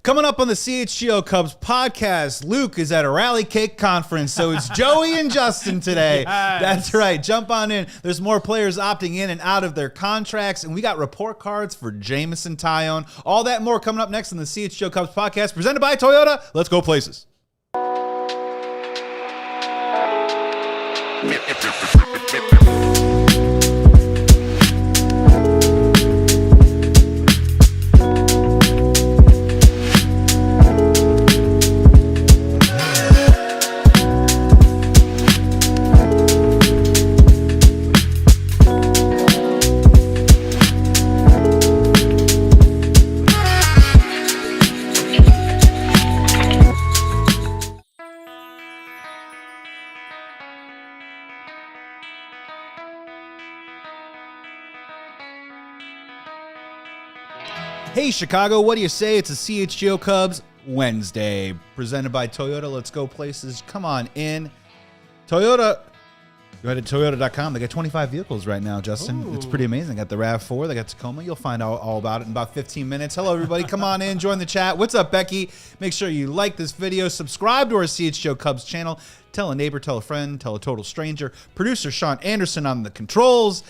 Coming up on the CHGO Cubs podcast, Luke is at a rally cake conference, so it's Joey and Justin today. Yes. That's right. Jump on in. There's more players opting in and out of their contracts, and we got report cards for Jameson Taillon. All that and more coming up next on the CHGO Cubs podcast, presented by Toyota. Let's go places. Hey, Chicago, what do you say? It's a CHGO Cubs Wednesday, presented by Toyota. Let's go places. Come on in. Toyota, go ahead to Toyota.com. They got 25 vehicles right now, Justin. Ooh. It's pretty amazing. They got the RAV4. They got Tacoma. You'll find out all about it in about 15 minutes. Hello, everybody. Come on in. Join the chat. What's up, Becky? Make sure you like this video. Subscribe to our CHGO Cubs channel. Tell a neighbor, tell a friend, tell a total stranger. Producer Sean Anderson on the controls.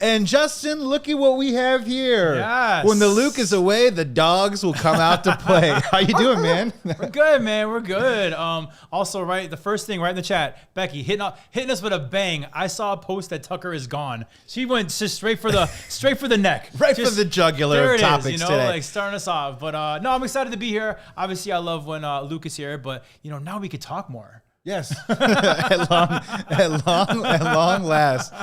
And Justin, look at what we have here. Yes. When the Luke is away, the dogs will come out to play. How you doing, man? We're good, man. We're good. Also, right, the first thing right in the chat, Becky hitting us with a bang. I saw a post that Tucker is gone. She went just straight for the neck, Right for the jugular there of it topics is, you know, today. like starting us off. But no, I'm excited to be here. Obviously, I love when Luke is here, but you know, now we could talk more. Yes, at long last.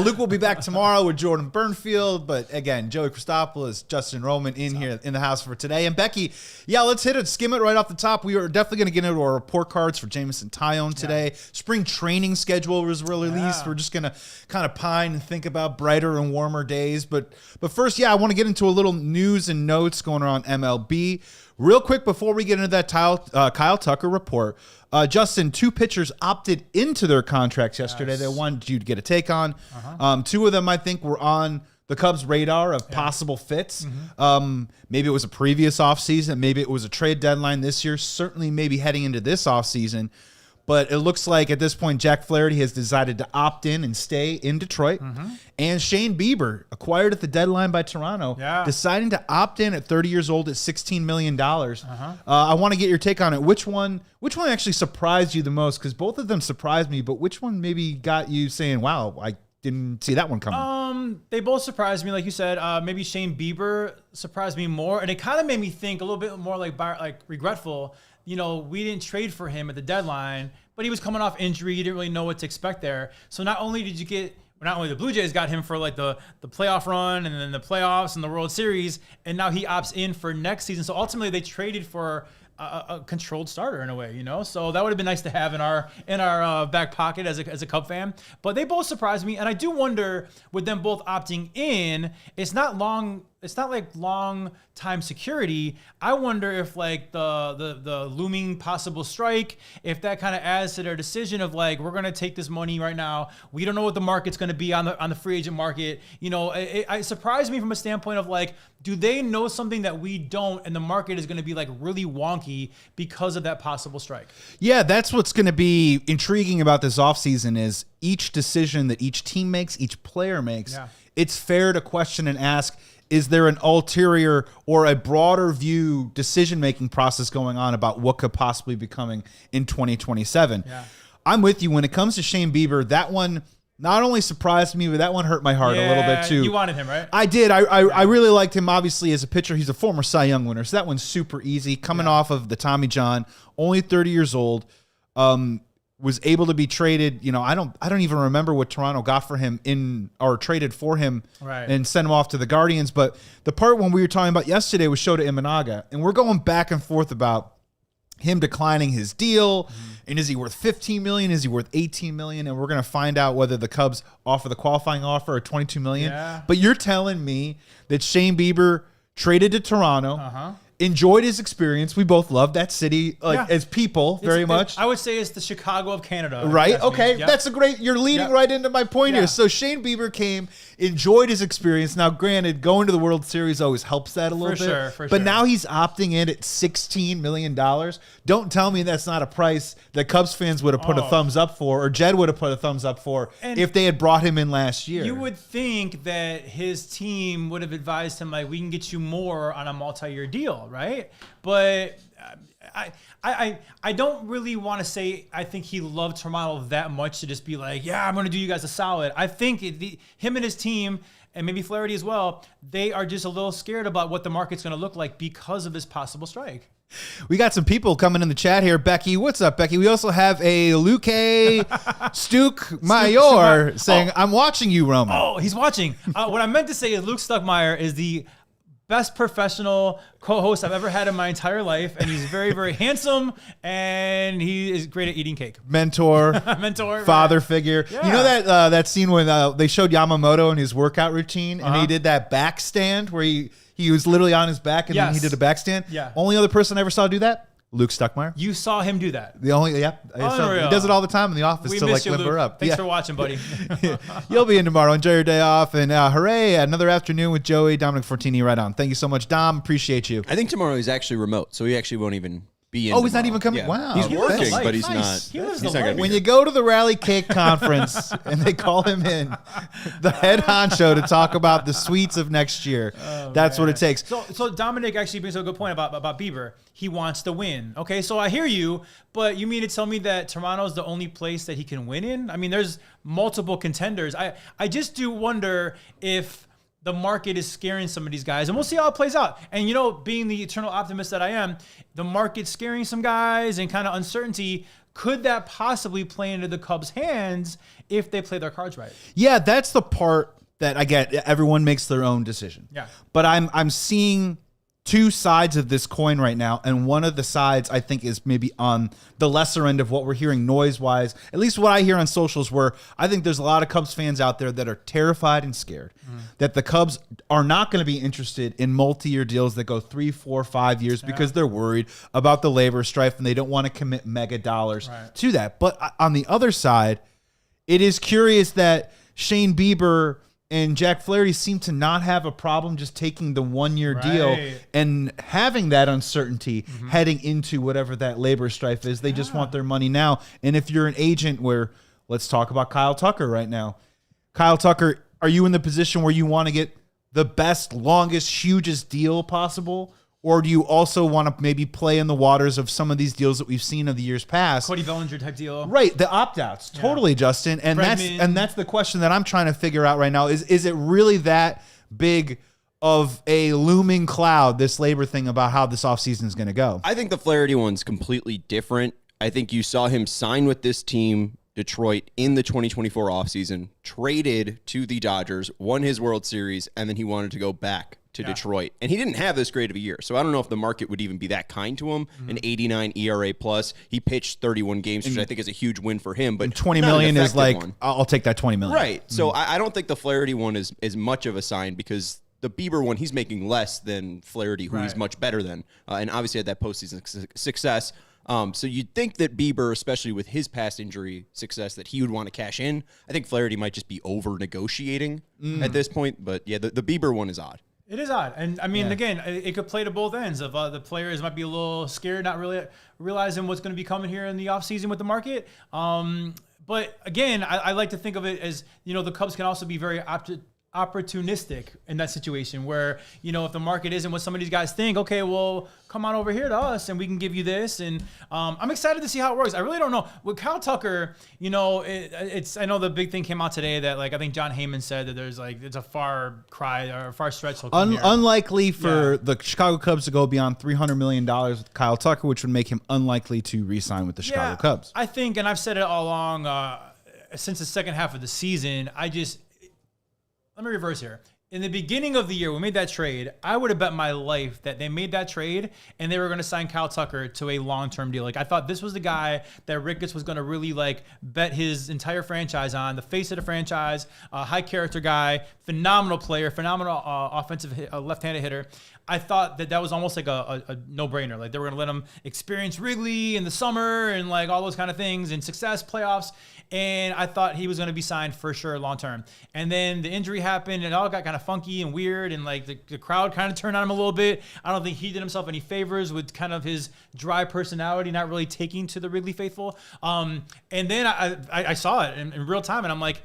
Luke will be back tomorrow with Jordan Burnfield, but again, Joey Christopolous, Justin Roman here in the house for today. And Becky, yeah, let's hit it, skim it right off the top. We are definitely going to get into our report cards for Jameson Taillon today. Yeah. Spring training schedule was released. We're just going to kind of pine and think about brighter and warmer days. But first, yeah, I want to get into a little news and notes going on MLB. Real quick before we get into that Kyle Tucker report, Justin, two pitchers opted into their contracts yesterday. Yes. They wanted you to get a take on. Two of them, I think, were on the Cubs' radar of possible fits. Maybe it was a previous offseason. Maybe it was a trade deadline this year. Certainly maybe heading into this offseason. But it looks like at this point, Jack Flaherty has decided to opt in and stay in Detroit. And Shane Bieber, acquired at the deadline by Toronto, deciding to opt in at 30 years old at $16 million. I want to get your take on it. Which one actually surprised you the most? Because both of them surprised me, but which one maybe got you saying, wow, I didn't see that one coming? They both surprised me, like you said. Maybe Shane Bieber surprised me more. And it kind of made me think a little bit more like regretful. You know, we didn't trade for him at the deadline, but he was coming off injury. You didn't really know what to expect there. So not only did you get, not only the Blue Jays got him for like the playoff run and then the playoffs and the World Series, and now he opts in for next season. So ultimately they traded for a controlled starter in a way, you know? So that would have been nice to have in our back pocket as a Cub fan. But they both surprised me. And I do wonder, with them both opting in, it's not like long time security. I wonder if like the looming possible strike, if that kind of adds to their decision of like, we're going to take this money right now. We don't know what the market's going to be on the free agent market. You know, it surprised me from a standpoint of like, do they know something that we don't, and the market is going to be like really wonky because of that possible strike? Yeah, that's what's going to be intriguing about this offseason is each decision that each team makes, each player makes, it's fair to question and ask, is there an ulterior or a broader view decision-making process going on about what could possibly be coming in 2027? Yeah. I'm with you. When it comes to Shane Bieber, that one not only surprised me, but that one hurt my heart a little bit too. You wanted him, right? I did. I really liked him, obviously, as a pitcher. He's a former Cy Young winner, so that one's super easy. Coming off of the Tommy John, only 30 years old. Was able to be traded. You know, I don't even remember what Toronto got for him traded for him and sent him off to the Guardians. But the part when we were talking about yesterday was Shota Imanaga, and we're going back and forth about him declining his deal. And is he worth $15 million? Is he worth $18 million? And we're going to find out whether the Cubs offer the qualifying offer of $22 million. Yeah. But you're telling me that Shane Bieber traded to Toronto enjoyed his experience. We both love that city, as people, very much. I would say it's the Chicago of Canada. Right? Okay, yep. That's a great. You're leading right into my point Yeah. here. So Shane Bieber came, enjoyed his experience. Now, granted, going to the World Series always helps that a little bit. For but sure. now he's opting in at $16 million. Don't tell me that's not a price that Cubs fans would have put a thumbs up for, or Jed would have put a thumbs up for if they had brought him in last year. You would think that his team would have advised him, like, we can get you more on a multi-year deal, right? But I don't really want to say I think he loved Toronto that much to just be like, yeah, I'm going to do you guys a solid. I think him and his team, and maybe Flaherty as well, they are just a little scared about what the market's going to look like because of this possible strike. We got some people coming in the chat here. Becky, what's up, Becky? We also have a Luque Stuckmeyer saying, I'm watching you, Roman. Oh, he's watching. What I meant to say is Luke Stuckmeyer is the best professional co-host I've ever had in my entire life, and he's very, very handsome, and he is great at eating cake. Mentor, father figure. Yeah. You know that scene when they showed Yamamoto in his workout routine, and he did that back stand where he was literally on his back, and then he did a back stand? Yeah. Only other person I ever saw do that? Luke Stuckmeyer. You saw him do that. The only, he does it all the time in the office to miss you, limber Luke. up. Thanks for watching, buddy. You'll be in tomorrow. Enjoy your day off, and hooray! Another afternoon with Joey, Dominic Fortini, right on. Thank you so much, Dom. Appreciate you. I think tomorrow he's actually remote, so he actually won't even be in. Oh, he's tomorrow. not even coming. Yeah. Wow, he's He working, lives but he's life. not. Nice. He lives He's the not going life. to when be you go to the Rally Cake Conference and they call him in, the head honcho, to talk about the sweets of next year. That's what it takes. So Dominic actually brings up a good point about Bieber. He wants to win. Okay, so I hear you, but you mean to tell me that Toronto is the only place that he can win in? I mean, there's multiple contenders. I just do wonder if the market is scaring some of these guys, and we'll see how it plays out. And, you know, being the eternal optimist that I am, the market's scaring some guys and kind of uncertainty. Could that possibly play into the Cubs' hands if they play their cards right? Yeah, that's the part that I get. Everyone makes their own decision. Yeah. But I'm seeing two sides of this coin right now, and one of the sides I think is maybe on the lesser end of what we're hearing noise-wise, at least what I hear on socials, where I think there's a lot of Cubs fans out there that are terrified and scared that the Cubs are not going to be interested in multi-year deals that go 3, 4, 5 years because they're worried about the labor strife and they don't want to commit mega dollars to that. But on the other side, it is curious that Shane Bieber and Jack Flaherty seem to not have a problem just taking the 1-year deal and having that uncertainty heading into whatever that labor strife is. They just want their money now. And if you're an agent where, let's talk about Kyle Tucker right now. Kyle Tucker, are you in the position where you want to get the best, longest, hugest deal possible? Or do you also want to maybe play in the waters of some of these deals that we've seen of the years past? Cody Bellinger type deal. Right, the opt-outs. Totally, Justin. And that's the question that I'm trying to figure out right now. Is it really that big of a looming cloud, this labor thing, about how this offseason is going to go? I think the Flaherty one's completely different. I think you saw him sign with this team, Detroit, in the 2024 offseason, traded to the Dodgers, won his World Series, and then he wanted to go back to Detroit. And he didn't have this great of a year. So I don't know if the market would even be that kind to him. An 89 ERA plus. He pitched 31 games, which I think is a huge win for him. But and $20 million is like, I'll take that $20 million. Right. So I don't think the Flaherty one is much of a sign, because the Bieber one, he's making less than Flaherty, who he's much better than. And obviously had that postseason success. So you'd think that Bieber, especially with his past injury success, that he would want to cash in. I think Flaherty might just be over-negotiating at this point. But yeah, the Bieber one is odd. It is odd. And I mean, again, it could play to both ends of the players might be a little scared, not really realizing what's going to be coming here in the offseason with the market. But again, I like to think of it as, you know, the Cubs can also be very opportunistic in that situation where, you know, if the market isn't what some of these guys think, okay, well, come on over here to us and we can give you this. And I'm excited to see how it works. I really don't know. With Kyle Tucker, you know, I know the big thing came out today that, like, I think John Heyman said that there's, like, it's a far cry or a far stretch. Unlikely for the Chicago Cubs to go beyond $300 million with Kyle Tucker, which would make him unlikely to re-sign with the Chicago Cubs. I think, and I've said it all along, since the second half of the season, let me reverse here. In the beginning of the year, we made that trade. I would have bet my life that they made that trade and they were going to sign Kyle Tucker to a long-term deal. Like, I thought this was the guy that Ricketts was going to really, like, bet his entire franchise on, the face of the franchise, high character guy, phenomenal player, phenomenal offensive left-handed hitter. I thought that was almost like a no-brainer. Like they were going to let him experience Wrigley in the summer and like all those kind of things and success, playoffs. And I thought he was going to be signed for sure long-term. And then the injury happened and it all got kind of funky and weird. And like the crowd kind of turned on him a little bit. I don't think he did himself any favors with kind of his dry personality, not really taking to the Wrigley faithful. And then I saw it in real time and I'm like,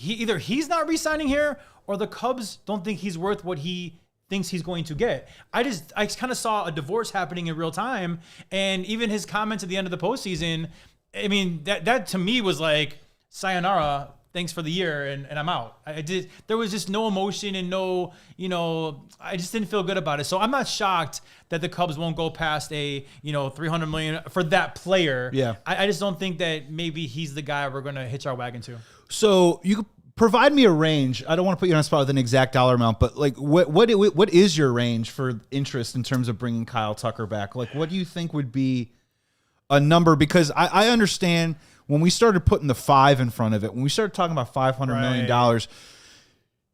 either he's not re-signing here or the Cubs don't think he's worth what he thinks he's going to get. I kind of saw a divorce happening in real time. And even his comments at the end of the postseason, I mean, that to me was like, sayonara, thanks for the year, and I'm out. There was just no emotion and no, I just didn't feel good about it. So I'm not shocked that the Cubs won't go past a, $300 million for that player. Yeah. I just don't think that maybe he's the guy we're going to hitch our wagon to. So you could provide me a range. I don't want to put you on a spot with an exact dollar amount, but like what is your range for interest in terms of bringing Kyle Tucker back? Like, what do you think would be a number? Because I understand when we started putting the 5 in front of it, when we started talking about $500 million,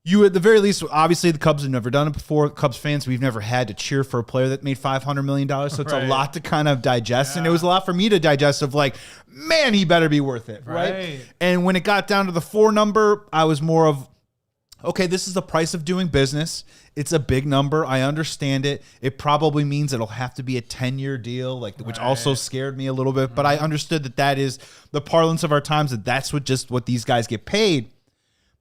you at the very least, obviously the Cubs have never done it before. Cubs fans, we've never had to cheer for a player that made $500 million. So it's a lot to kind of digest. And it was a lot for me to digest of like, man, he better be worth it. Right. And when it got down to the 4 number, I was more of, okay, this is the price of doing business. It's a big number. I understand it. It probably means it'll have to be a 10-year deal, which also scared me a little bit. But I understood that is the parlance of our times, that's what these guys get paid.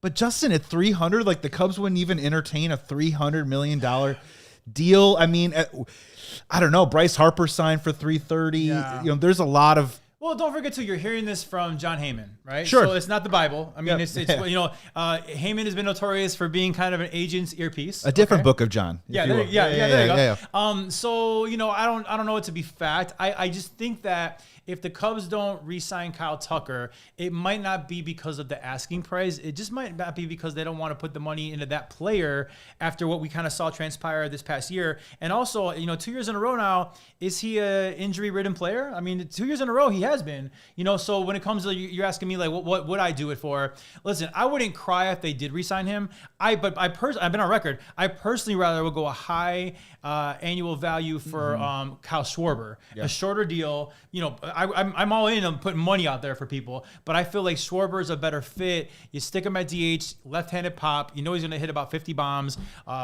But Justin, at 300, like the Cubs wouldn't even entertain a $300 million deal. I mean, I don't know. Bryce Harper signed for 330. Yeah. There's a lot of. Well, don't forget too, you're hearing this from John Heyman, right? Sure. So it's not the Bible. I mean, it's Heyman has been notorious for being kind of an agent's earpiece. A different book of John. There you go. So, I don't know it to be fact. I just think that if the Cubs don't re-sign Kyle Tucker, it might not be because of the asking price. It just might not be because they don't want to put the money into that player after what we kind of saw transpire this past year. And also, 2 years in a row now, is he an injury-ridden player? I mean, 2 years in a row, he has been. So when it comes to, you're asking me, like, what would I do it for? Listen, I wouldn't cry if they did re-sign him. I've been on record. I personally rather would go a high annual value for Kyle Schwarber, a shorter deal. I'm all in on putting money out there for people, but I feel like Schwarber is a better fit. You stick him at DH, left-handed pop. He's going to hit about 50 bombs.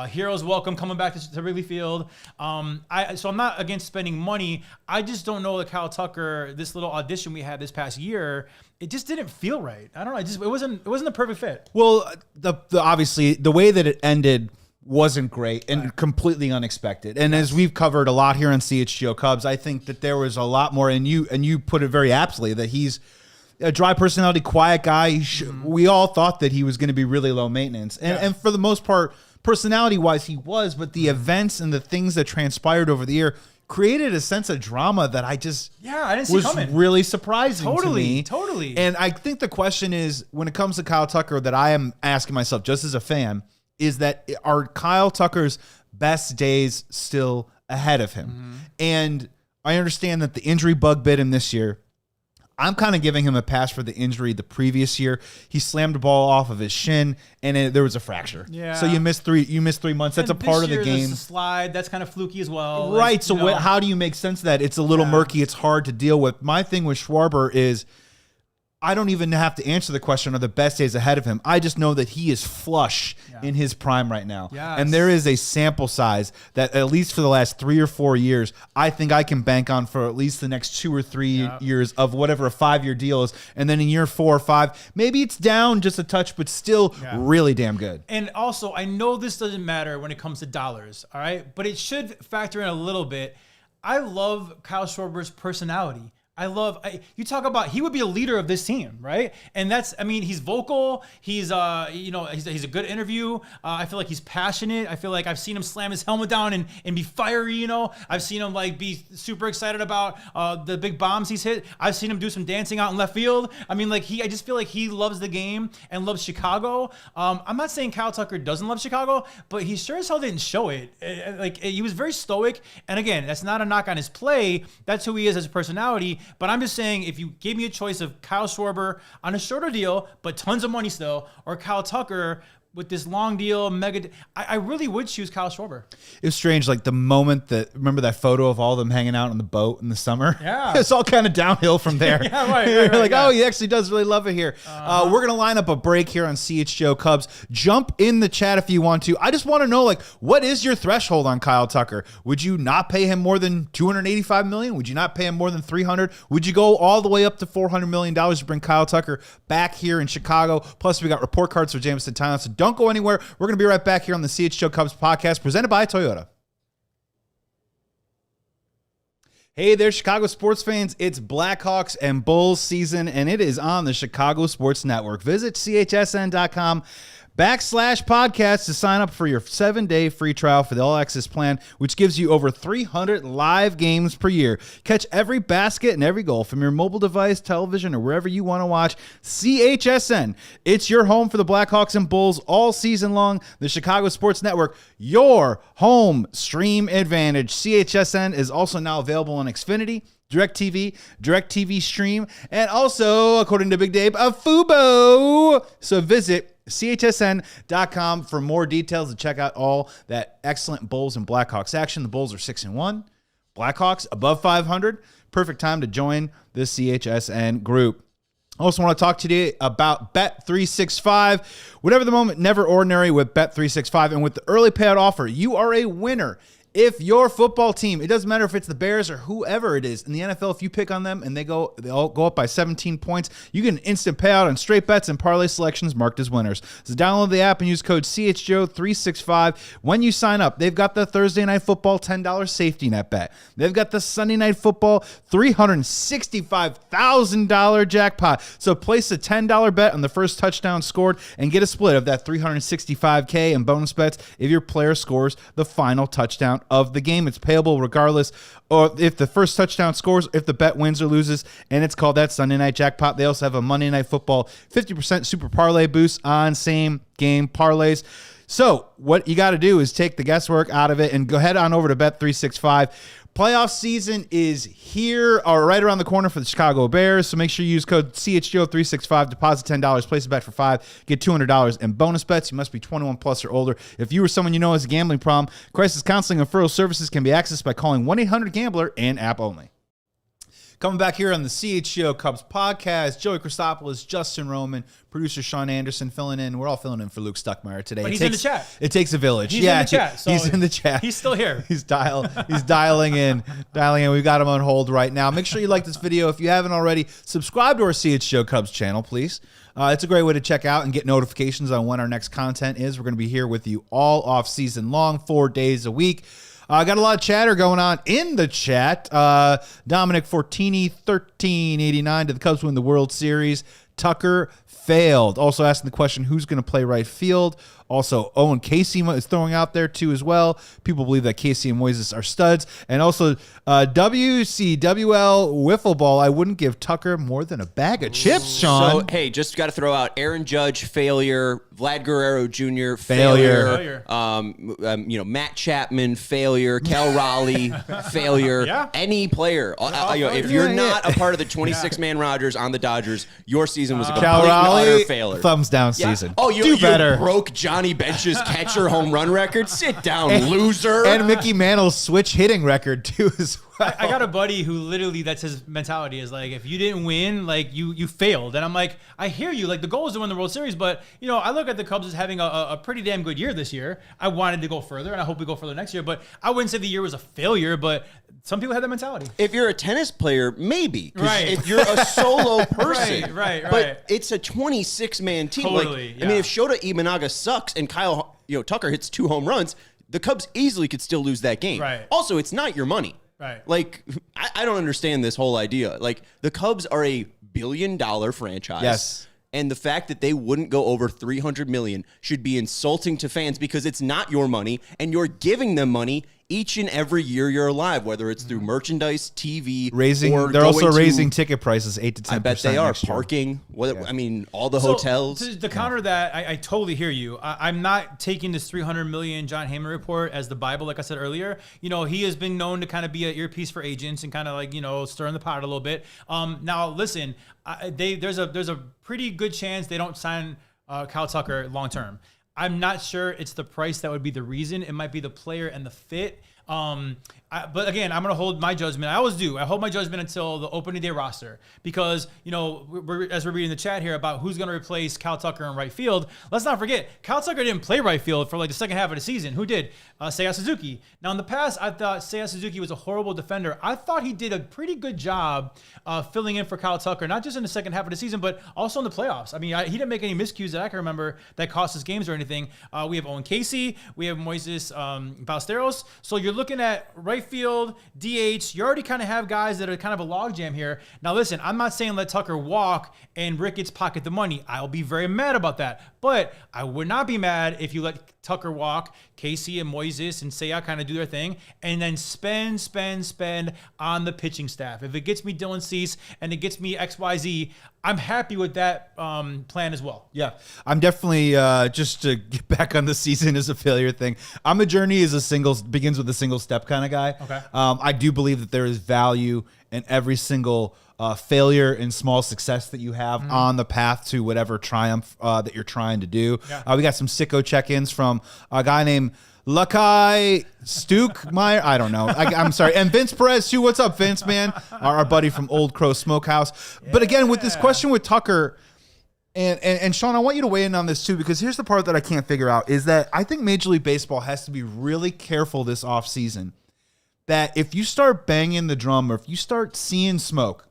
Heroes welcome coming back to Wrigley Field. So I'm not against spending money. I just don't know that Kyle Tucker, this little audition we had this past year, it just didn't feel right. I don't know. It wasn't the perfect fit. Well, obviously the way that it ended wasn't great and completely unexpected. And as we've covered a lot here on CHGO Cubs, I think that there was a lot more, and you put it very aptly, that he's a dry personality, quiet guy. We all thought that he was going to be really low maintenance. And for the most part, personality-wise, he was, but the events and the things that transpired over the year created a sense of drama that I didn't see coming. Really surprising to me. Totally. And I think the question is, when it comes to Kyle Tucker, that I am asking myself just as a fan, is that are Kyle Tucker's best days still ahead of him? And I understand that the injury bug bit him this year. I'm kind of giving him a pass for the injury the previous year. He slammed the ball off of his shin, and there was a fracture. Yeah. So you missed 3 months. That's a part of the game. There's a slide. That's kind of fluky as well. Right. So how do you make sense of that? It's a little murky. It's hard to deal with. My thing with Schwarber is, I don't even have to answer the question of the best days ahead of him. I just know that he is flush in his prime right now. Yes. And there is a sample size that, at least for the last 3 or 4 years, I think I can bank on for at least the next 2 or 3 years of whatever a 5-year deal is. And then in year 4 or 5, maybe it's down just a touch, but still really damn good. And also, I know this doesn't matter when it comes to dollars, all right? But it should factor in a little bit. I love Kyle Schwarber's personality. You talk about, he would be a leader of this team, right? And he's vocal. He's a good interview. I feel like he's passionate. I feel like I've seen him slam his helmet down and be fiery, I've seen him be super excited about the big bombs he's hit. I've seen him do some dancing out in left field. I just feel like he loves the game and loves Chicago. I'm not saying Kyle Tucker doesn't love Chicago, but he sure as hell didn't show it. He was very stoic. And again, that's not a knock on his play. That's who he is as a personality. But I'm just saying, if you gave me a choice of Kyle Schwarber on a shorter deal, but tons of money still, or Kyle Tucker, with this long deal, I really would choose Kyle Schwarber. It was strange, like the moment remember that photo of all of them hanging out on the boat in the summer? Yeah. It's all kind of downhill from there. Yeah, right, You're like, yeah. oh, he actually does really love it here. We're going to line up a break here on CHGO Cubs. Jump in the chat if you want to. I just want to know, like, what is your threshold on Kyle Tucker? Would you not pay him more than $285 million? Would you not pay him more than $300? Would you go all the way up to $400 million to bring Kyle Tucker back here in Chicago? Plus, we got report cards for Jameson Taillon, so don't go anywhere. We're going to be right back here on the CHGO Cubs podcast presented by Toyota. Hey there, Chicago sports fans. It's Blackhawks and Bulls season, and it is on the Chicago Sports Network. Visit chsn.com/podcast to sign up for your 7-day free trial for the All Access plan, which gives you over 300 live games per year. Catch every basket and every goal from your mobile device, television, or wherever you want to watch. CHSN. It's your home for the Blackhawks and Bulls all season long. The Chicago Sports Network, your home stream advantage. CHSN is also now available on Xfinity, DirecTV Stream, and also, according to Big Dave, a Fubo. So visit chsn.com for more details and check out all that excellent Bulls and Blackhawks action. The Bulls are 6-1. Blackhawks above 500. Perfect time to join the CHSN group. I also want to talk today about Bet365. Whatever the moment, never ordinary with Bet365. And with the early payout offer, you are a winner. If your football team, it doesn't matter if it's the Bears or whoever it is in the NFL, if you pick on them and they all go up by 17 points, you get an instant payout on straight bets and parlay selections marked as winners. So download the app and use code CHGO365 when you sign up. They've got the Thursday Night Football $10 safety net bet. They've got the Sunday Night Football $365,000 jackpot. So place a $10 bet on the first touchdown scored and get a split of that $365K in bonus bets if your player scores the final touchdown of the game. It's payable regardless or if the first touchdown scores, if the bet wins or loses, and it's called that Sunday Night Jackpot. They also have a Monday Night Football 50% super parlay boost on same game parlays. So what you got to do is take the guesswork out of it and go head on over to Bet365. Playoff season is here, or right around the corner for the Chicago Bears. So make sure you use code CHGO365, deposit $10, place a bet for $5, get $200 in bonus bets. You must be 21 plus or older. If you or someone you know has a gambling problem, crisis counseling and referral services can be accessed by calling 1-800-GAMBLER and app only. Coming back here on the CHGO Cubs podcast, Joey Christopolous, Justin Roman, producer Sean Anderson filling in. We're all filling in for Luke Stuckmeyer today. But he's in the chat. It takes a village. He's in the chat. So he's in the chat. He's still here. He's dialing in. We've got him on hold right now. Make sure you like this video. If you haven't already, subscribe to our CHGO Cubs channel, please. It's a great way to check out and get notifications on when our next content is. We're going to be here with you all off season long, 4 days a week. Got a lot of chatter going on in the chat. Dominic Fortini, 1389. Did the Cubs win the World Series? Tucker failed. Also asking the question, who's going to play right field? Also, Owen Casey is throwing out there, too, as well. People believe that Casey and Moises are studs. And also, WCWL Wiffle Ball. I wouldn't give Tucker more than a bag of chips, Sean. So, hey, just got to throw out Aaron Judge, failure. Vlad Guerrero Jr., failure. Matt Chapman, failure. Cal Raleigh, failure. Yeah. Any player. If you're not a part of the 26-man Rogers on the Dodgers, your season was a complete Cal and utter utter failure. Thumbs down season. Oh, Do better. You broke Johnny Bench's catcher home run record? Sit down, loser. And Mickey Mantle's switch hitting record, too, as well. I got a buddy who literally, that's his mentality, is like, if you didn't win, like you failed. And I'm like, I hear you. Like, the goal is to win the World Series, but I look at the Cubs as having a pretty damn good year this year. I wanted to go further, and I hope we go further next year. But I wouldn't say the year was a failure, but some people have that mentality. If you're a tennis player, maybe. Right. If you're a solo person. Right. But it's a 26-man team. Totally, I mean, if Shota Imanaga sucks and Kyle Tucker hits 2 home runs, the Cubs easily could still lose that game. Right. Also, it's not your money. Right. Like, I don't understand this whole idea. Like, the Cubs are a billion-dollar franchise. Yes. And the fact that they wouldn't go over $300 million should be insulting to fans because it's not your money, and you're giving them money each and every year you're alive, whether it's through merchandise, TV, They're also raising ticket prices 8 to 10%. I bet they are. next year. Parking. I mean, all the hotels. To counter that, I totally hear you. I'm not taking this 300 million John Heyman report as the Bible, like I said earlier. He has been known to kind of be an earpiece for agents and kind of like, stirring the pot a little bit. Now, listen, there's a pretty good chance they don't sign Kyle Tucker long term. I'm not sure it's the price that would be the reason. It might be the player and the fit. But again, I'm going to hold my judgment. I always do. I hold my judgment until the opening day roster because, as we're reading the chat here about who's going to replace Cal Tucker in right field, let's not forget, Cal Tucker didn't play right field for like the second half of the season. Who did? Seiya Suzuki. Now, in the past, I thought Seiya Suzuki was a horrible defender. I thought he did a pretty good job filling in for Cal Tucker, not just in the second half of the season, but also in the playoffs. I mean, he didn't make any miscues that I can remember that cost us games or anything. We have Owen Casey. We have Moises Ballesteros. So you're looking at right field, DH. You already kind of have guys that are kind of a logjam here. Now, listen, I'm not saying let Tucker walk and Ricketts pocket the money. I'll be very mad about that. But I would not be mad if you let Tucker walk, Casey and Moises and Seiya kind of do their thing, and then spend on the pitching staff. If it gets me Dylan Cease and it gets me XYZ, I'm happy with that plan as well. Yeah, I'm definitely, just to get back on the season as a failure thing, I'm a journey as begins with a single step kind of guy. Okay. I do believe that there is value in every single failure and small success that you have on the path to whatever triumph that you're trying to do. Yeah. We got some sicko check-ins from a guy named Lakai Stukmeyer. I don't know. I'm sorry. And Vince Perez, too. What's up, Vince, man? Our buddy from Old Crow Smokehouse. Yeah. But again, with this question with Tucker, and Sean, I want you to weigh in on this, too, because here's the part that I can't figure out, is that I think Major League Baseball has to be really careful this offseason that if you start banging the drum or if you start seeing smoke,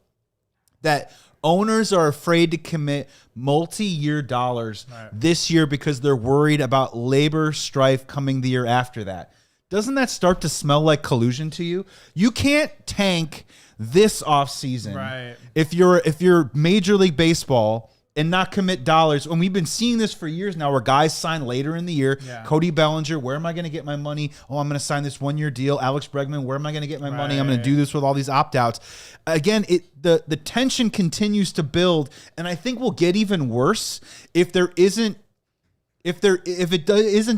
that owners are afraid to commit multi-year dollars this year because they're worried about labor strife coming the year after that. Doesn't that start to smell like collusion to you? You can't tank this offseason if you're Major League Baseball and not commit dollars. And we've been seeing this for years now where guys sign later in the year. Yeah. Cody Bellinger, where am I going to get my money? Oh, I'm going to sign this one-year deal. Alex Bregman, where am I going to get my money? I'm going to do this with all these opt-outs. Again, the tension continues to build, and I think will get even worse if it isn't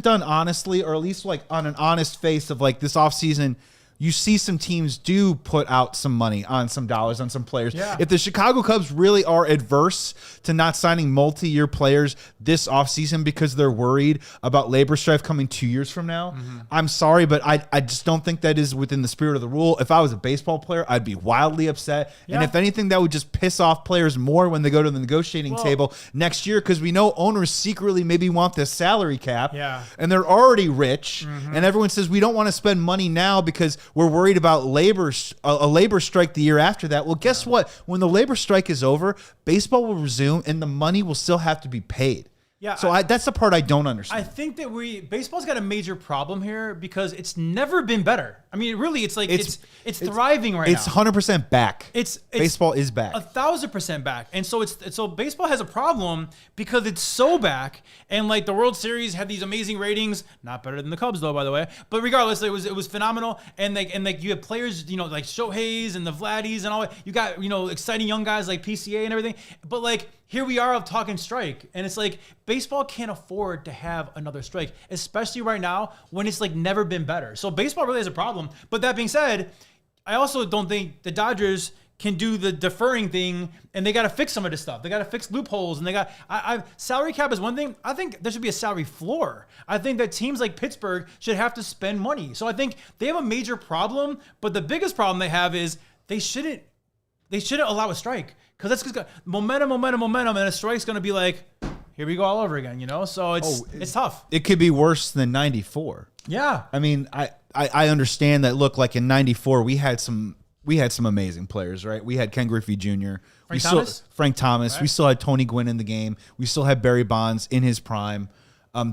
done honestly, or at least like on an honest face of like this offseason. You see some teams do put out some money on some dollars on some players. Yeah. If the Chicago Cubs really are adverse to not signing multi-year players this offseason because they're worried about labor strife coming 2 years from now, I'm sorry, but I just don't think that is within the spirit of the rule. If I was a baseball player, I'd be wildly upset. Yeah. And if anything, that would just piss off players more when they go to the negotiating table next year, because we know owners secretly maybe want this salary cap. Yeah. And they're already rich. And everyone says we don't want to spend money now because we're worried about a labor strike the year after that. Well, guess what? When the labor strike is over, baseball will resume and the money will still have to be paid. Yeah, so that's the part I don't understand. I think that baseball's got a major problem here because it's never been better. I mean, really, it's like it's thriving right now. It's 100% back. It's baseball is back. 1,000% back. And so baseball has a problem because it's so back. And like the World Series had these amazing ratings, not better than the Cubs though, by the way. But regardless, it was phenomenal. And like you have players, like Shohei's and the Vladdies and all that. You got exciting young guys like PCA and everything. But like here we are talking strike, and it's like baseball can't afford to have another strike, especially right now when it's like never been better. So baseball really has a problem. But that being said, I also don't think the Dodgers can do the deferring thing, and they got to fix some of this stuff. They got to fix loopholes, and they got salary cap is one thing. I think there should be a salary floor. I think that teams like Pittsburgh should have to spend money. So I think they have a major problem, but the biggest problem they have is they shouldn't allow a strike, because that's just momentum, and a strike's going to be like, here we go all over again, So it's tough. It could be worse than 94. Yeah. I mean, I understand that. Look, like in 94, we had some amazing players, right? We had Ken Griffey Jr. Frank Thomas. Right. We still had Tony Gwynn in the game. We still had Barry Bonds in his prime.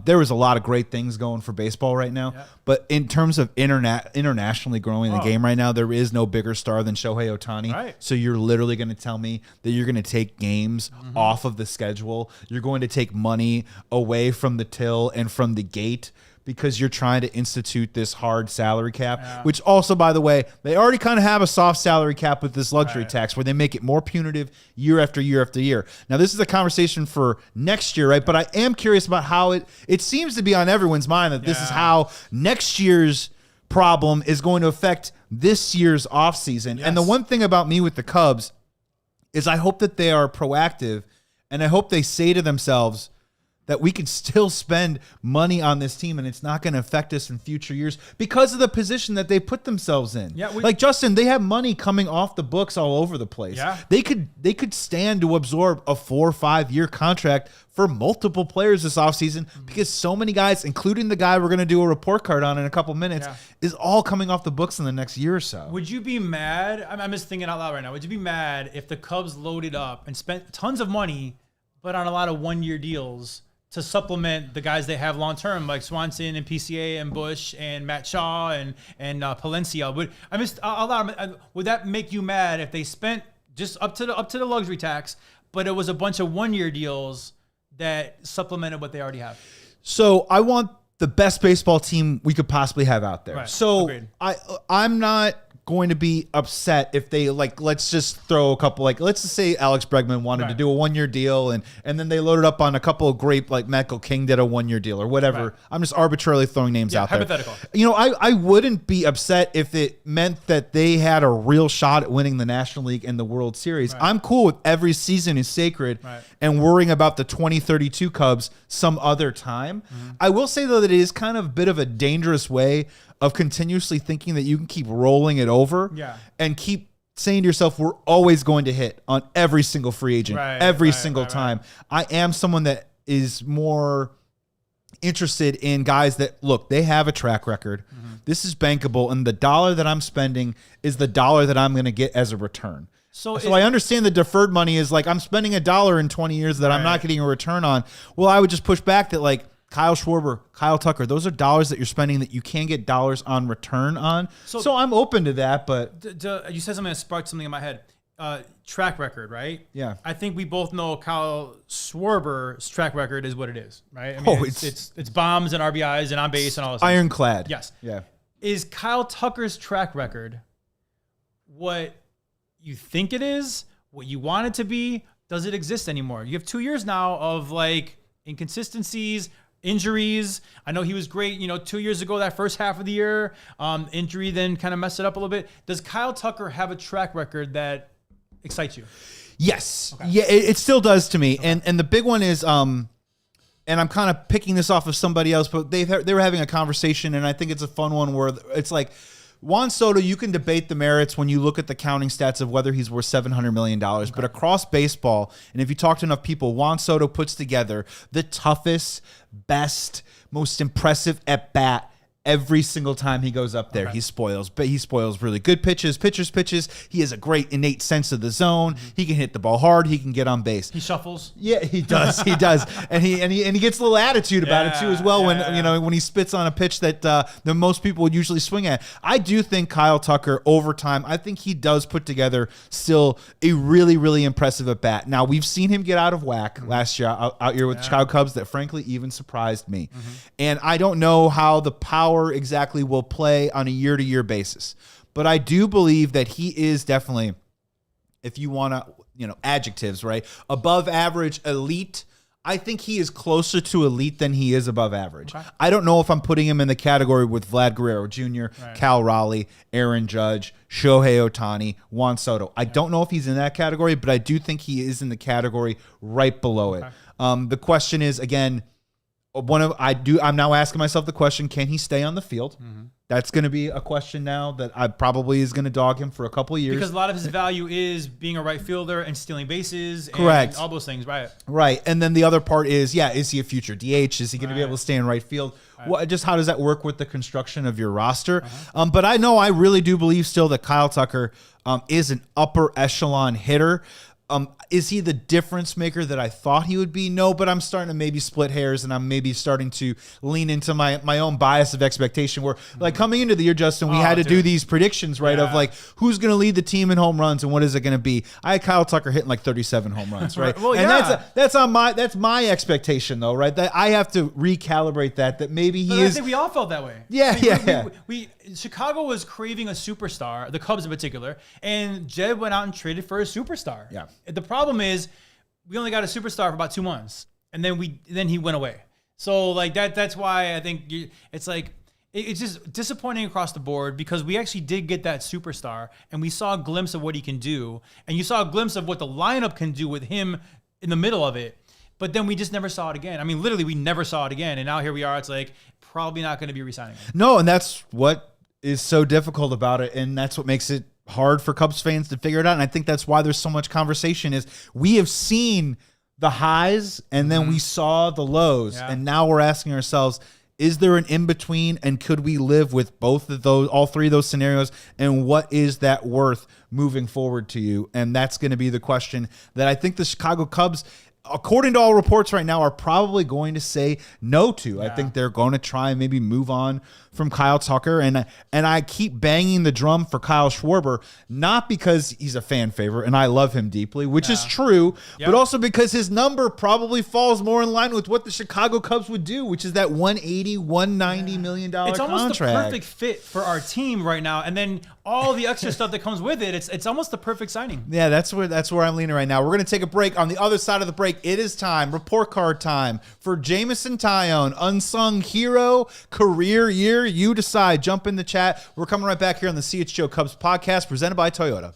There was a lot of great things going for baseball right now. Yeah. But in terms of internationally growing the game right now, there is no bigger star than Shohei Ohtani. Right. So you're literally going to tell me that you're going to take games off of the schedule. You're going to take money away from the till and from the gate because you're trying to institute this hard salary cap, which also, by the way, they already kind of have a soft salary cap with this luxury tax where they make it more punitive year after year after year. Now, this is a conversation for next year, right? But I am curious about how it seems to be on everyone's mind that this is how next year's problem is going to affect this year's offseason. Yes. And the one thing about me with the Cubs is I hope that they are proactive, and I hope they say to themselves that we could still spend money on this team and it's not going to affect us in future years because of the position that they put themselves in. Yeah, like Justin, they have money coming off the books all over the place. Yeah. They could stand to absorb a 4 or 5 year contract for multiple players this offseason because so many guys, including the guy we're going to do a report card on in a couple minutes, is all coming off the books in the next year or so. Would you be mad? I'm just thinking out loud right now. Would you be mad if the Cubs loaded up and spent tons of money, but on a lot of 1 year deals to supplement the guys they have long term, like Swanson and PCA and Bush and Matt Shaw and Palencia? Would that make you mad if they spent just up to the luxury tax, but it was a bunch of 1 year deals that supplemented what they already have? So I want the best baseball team we could possibly have out there. Right. So Agreed. I'm not going to be upset if they let's just throw a couple, let's just say Alex Bregman wanted to do a 1 year deal and then they loaded up on a couple of great, like Michael King did a 1 year deal or whatever. Right. I'm just arbitrarily throwing names out there. Hypothetical. I wouldn't be upset if it meant that they had a real shot at winning the National League and the World Series. Right. I'm cool with every season is sacred and worrying about the 2032 Cubs some other time. I will say though that it is kind of a bit of a dangerous way of continuously thinking that you can keep rolling it over and keep saying to yourself, we're always going to hit on every single free agent, every single time. I am someone that is more interested in guys that, look, they have a track record. This is bankable, and the dollar that I'm spending is the dollar that I'm going to get as a return. So I understand the deferred money is like I'm spending $1 in 20 years that I'm not getting a return on. Well, I would just push back that Kyle Schwarber, Kyle Tucker, those are dollars that you're spending that you can get dollars on return on. So I'm open to that, but you said something that sparked something in my head. Track record, right? Yeah. I think we both know Kyle Schwarber's track record is what it is, right? I mean, it's bombs and RBIs and on base and all this. Ironclad. Yes. Yeah. Is Kyle Tucker's track record what you think it is? What you want it to be? Does it exist anymore? You have 2 years now of inconsistencies, injuries. I know he was great, 2 years ago, that first half of the year. Injury then kind of messed it up a little bit. Does Kyle Tucker have a track record that excites you? Yes. Okay. Yeah, it still does to me. Okay. And the big one is, and I'm kind of picking this off of somebody else, but they were having a conversation, and I think it's a fun one where it's like, Juan Soto, you can debate the merits when you look at the counting stats of whether he's worth $700 million. Okay. But across baseball, and if you talk to enough people, Juan Soto puts together the toughest, best, most impressive at-bat every single time he goes up there. Okay. He spoils really good pitches. He has a great innate sense of the zone. He can hit the ball hard. He can get on base. He shuffles. Yeah, he does. He does, and he gets a little attitude about it too as well. When he spits on a pitch that most people would usually swing at. I do think Kyle Tucker over time, I think he does put together still a really, really impressive at bat. Now we've seen him get out of whack last year out here with the Chicago Cubs. That frankly even surprised me, and I don't know how the power exactly will play on a year-to-year basis. But I do believe that he is definitely, if you want to, adjectives, right? Above average, elite. I think he is closer to elite than he is above average. Okay. I don't know if I'm putting him in the category with Vlad Guerrero Jr., Cal Raleigh, Aaron Judge, Shohei Ohtani, Juan Soto. I don't know if he's in that category, but I do think he is in the category right below it. The question is, again, I'm now asking myself the question, can he stay on the field? That's going to be a question now that I probably is going to dog him for a couple of years. Because a lot of his value is being a right fielder and stealing bases. Correct. And all those things, right? Right. And then the other part is, is he a future DH? Is he going to be able to stay in right field? Just how does that work with the construction of your roster? But I really do believe still that Kyle Tucker is an upper echelon hitter. Is he the difference maker that I thought he would be? No, but I'm starting to maybe split hairs, and I'm maybe starting to lean into my own bias of expectation where, coming into the year, Justin, we had to do these predictions, right, of who's going to lead the team in home runs and what is it going to be. I had Kyle Tucker hitting 37 home runs, right? That's my expectation, though, right? That I have to recalibrate that maybe he is. I think we all felt that way. We Chicago was craving a superstar, the Cubs in particular, and Jed went out and traded for a superstar. Yeah. The problem is we only got a superstar for about 2 months, and then he went away. So that's why I think it's just disappointing across the board because we actually did get that superstar, and we saw a glimpse of what he can do, and you saw a glimpse of what the lineup can do with him in the middle of it. But then we just never saw it again. I mean, literally, we never saw it again. And now here we are. It's like probably not going to be re-signing him. No, and that's what is so difficult about it, and that's what makes it hard for Cubs fans to figure it out. And I think that's why there's so much conversation is we have seen the highs and then we saw the lows, and now we're asking ourselves, is there an in-between, and could we live with both of those, all three of those scenarios, and what is that worth moving forward to you? And that's going to be the question that I think the Chicago Cubs, according to all reports right now, are probably going to say no to. I think they're going to try and maybe move on from Kyle Tucker. And I keep banging the drum for Kyle Schwarber, not because he's a fan favorite and I love him deeply, which is true, but also because his number probably falls more in line with what the Chicago Cubs would do, which is that $180, $190 million It's almost contract. the perfect fit for our team right now. And then all the extra stuff that comes with it, it's almost the perfect signing. Yeah, that's where I'm leaning right now. We're going to take a break. On the other side of the break, it is time, report card time, for Jameson Taillon, unsung hero, career year. You decide. Jump in the chat. We're coming right back here on the CHGO Cubs podcast, presented by Toyota.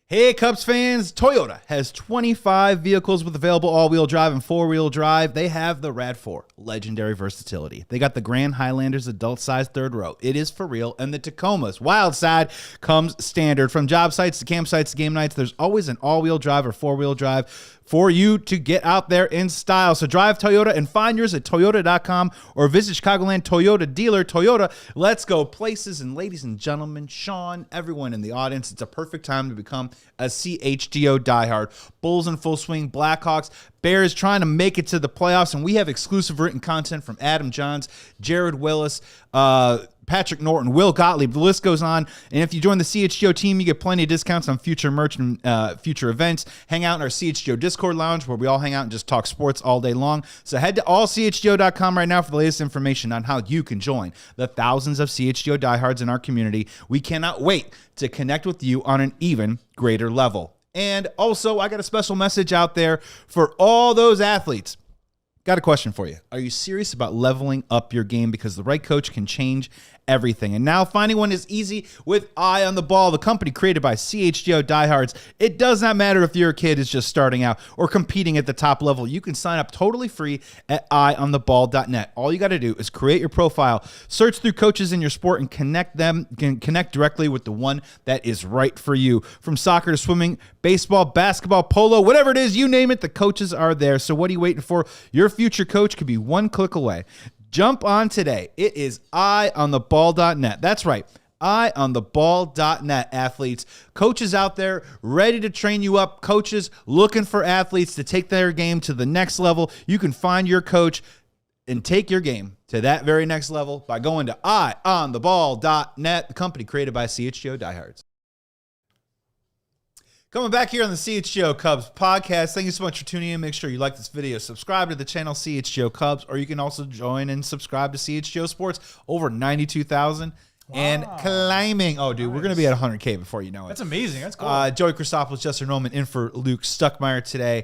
Hey, Cubs fans, Toyota has 25 vehicles with available all-wheel drive and four-wheel drive. They have the RAV4, legendary versatility. They got the Grand Highlanders adult-sized third row. It is for real. And the Tacomas Wild Side comes standard. From job sites to campsites to game nights, there's always an all-wheel drive or four-wheel drive for you to get out there in style. So drive Toyota and find yours at Toyota.com or visit Chicagoland Toyota dealer. Toyota, let's go places. And ladies and gentlemen, Sean, everyone in the audience, it's a perfect time to become a CHGO diehard. Bulls in full swing, Blackhawks, Bears trying to make it to the playoffs, and we have exclusive written content from Adam Johns, Jared Willis, Patrick Norton, Will Gottlieb. The list goes on. And if you join the CHGO team, you get plenty of discounts on future merch and future events. Hang out in our CHGO Discord lounge where we all hang out and just talk sports all day long. So head to allchgo.com right now for the latest information on how you can join the thousands of CHGO diehards in our community. We cannot wait to connect with you on an even greater level. And also, I got a special message out there for all those athletes. Got a question for you. Are you serious about leveling up your game? Because the right coach can change everything. And now finding one is easy with Eye on the Ball, the company created by CHGO diehards. It does not matter if your kid is just starting out or competing at the top level. You can sign up totally free at eyeontheball.net. All you got to do is create your profile, search through coaches in your sport, and connect directly with the one that is right for you. From soccer to swimming, baseball, basketball, polo, whatever it is, you name it, the coaches are there. So what are you waiting for? Your future coach could be one click away. Jump on today. It is eyeontheball.net. That's right. Eyeontheball.net, athletes. Coaches out there ready to train you up. Coaches looking for athletes to take their game to the next level. You can find your coach and take your game to that very next level by going to eyeontheball.net, the company created by CHGO diehards. Coming back here on the CHGO Cubs podcast. Thank you so much for tuning in. Make sure you like this video. Subscribe to the channel CHGO Cubs, or you can also join and subscribe to CHGO Sports. Over 92,000 and climbing. Oh, dude, we're going to be at 100K before you know it. That's amazing. That's cool. Joey Christopolous, Justin Roman in for Luke Stuckmeyer today.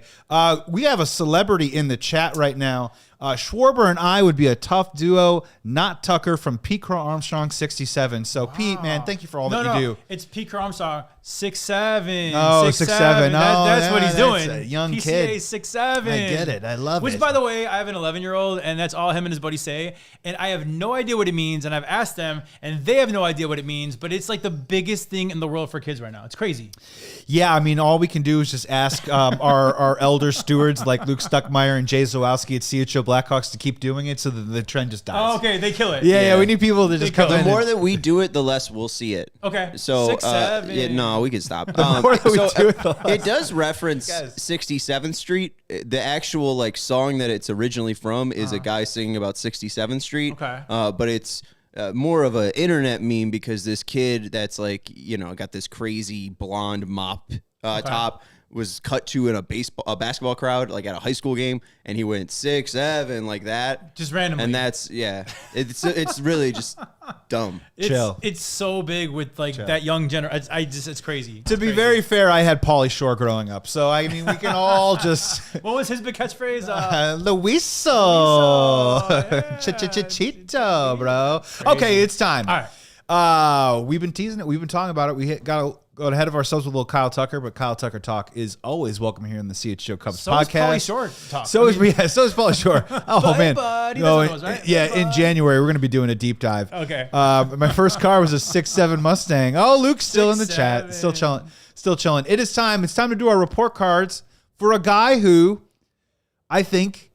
We have a celebrity in the chat right now. Schwarber and I would be a tough duo, not Tucker from Pete Crow Armstrong 67. So, Pete, man, thank you for all that you do. It's Pete Crow Armstrong 6'7". Oh, 6'7". That's what he's doing. A young PCA kid. 6'7". I get it. I love it. Which, by the way, I have an 11-year-old, and that's all him and his buddy say. And I have no idea what it means, and I've asked them, and they have no idea what it means. But it's like the biggest thing in the world for kids right now. It's crazy. Yeah, I mean, all we can do is just ask our elder stewards like Luke Stuckmeyer and Jay Zawalski at CHO Blackhawks to keep doing it so that the trend just dies. Oh, okay, they kill it. Yeah, we need people to just come in. The more that we do it, the less we'll see it. Okay. So 6'7". yeah, no, we can stop. The more that we do it, the less. It does reference 67th Street. The actual like song that it's originally from is a guy singing about 67th Street. Okay. But it's more of an internet meme because this kid that's like, got this crazy blonde mop top was cut to in a basketball crowd, like at a high school game, and he went 6'7" like that, just randomly. And that's it's really just dumb. It's so big with like that young generation. It's crazy. To be very fair, I had Pauly Shore growing up, so I mean we can all just. What was his big catchphrase? Luiso, Chito, bro. Okay, it's time. All right. We've been teasing it. We've been talking about it. We got ahead of ourselves with a little Kyle Tucker, but Kyle Tucker talk is always welcome here in the CHGO Cubs podcast. So is Pauly Shore talk. So is Pauly Shore. Oh, man. Buddy, right? Yeah, in January, we're going to be doing a deep dive. Okay. My first car was a 6.7 Mustang. Oh, Luke's still in the chat. Still chilling. It is time. It's time to do our report cards for a guy who I think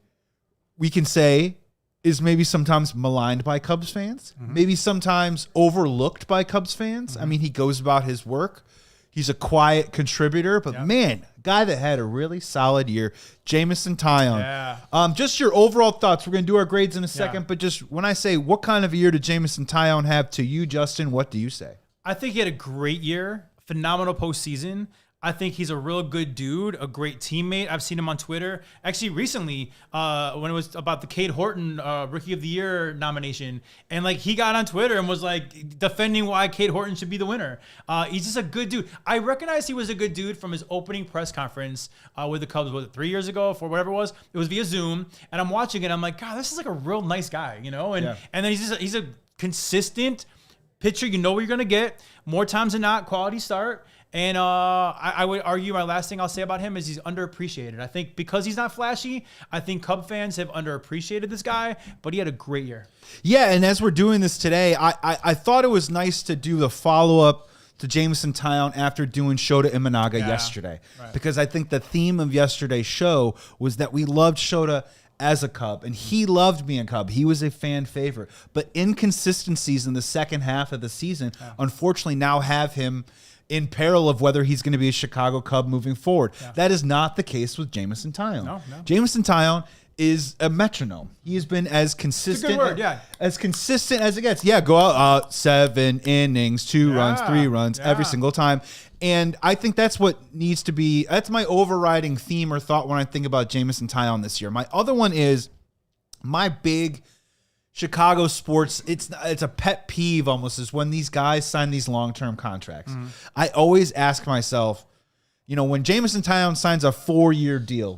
we can say is maybe sometimes maligned by Cubs fans, maybe sometimes overlooked by Cubs fans. I mean, he goes about his work. He's a quiet contributor, but man, guy that had a really solid year, Jameson Taillon. Yeah. Just your overall thoughts. We're going to do our grades in a second, but just when I say what kind of a year did Jameson Taillon have to you, Justin, what do you say? I think he had a great year, phenomenal postseason. I think he's a real good dude, a great teammate. I've seen him on Twitter. Actually, recently, when it was about the Cade Horton Rookie of the Year nomination, and like he got on Twitter and was like defending why Cade Horton should be the winner. He's just a good dude. I recognize he was a good dude from his opening press conference with the Cubs, was it 3 years ago, for whatever it was? It was via Zoom, and I'm watching it. I'm like, God, this is like a real nice guy, you know? And then he's a consistent pitcher. You know what you're gonna get more times than not. Quality start. And I would argue my last thing I'll say about him is he's underappreciated. I think because he's not flashy, I think Cub fans have underappreciated this guy, but he had a great year. Yeah, and as we're doing this today, I thought it was nice to do the follow-up to Jameson Taillon after doing Shota Imanaga yesterday. Right. Because I think the theme of yesterday's show was that we loved Shota as a Cub, and he loved being a Cub. He was a fan favorite. But inconsistencies in the second half of the season, unfortunately, now have him in peril of whether he's going to be a Chicago Cub moving forward. That is not the case with Jameson Taillon. No. Jameson Taillon is a metronome. He has been as consistent, as consistent as it gets. Yeah, go out 7 innings, 2 runs, 3 runs every single time. And I think that's what needs to be, that's my overriding theme or thought when I think about Jameson Taillon this year. My other one is my big Chicago sports, it's a pet peeve almost, is when these guys sign these long-term contracts. I always ask myself, you know, when Jameson Taillon signs a 4-year deal,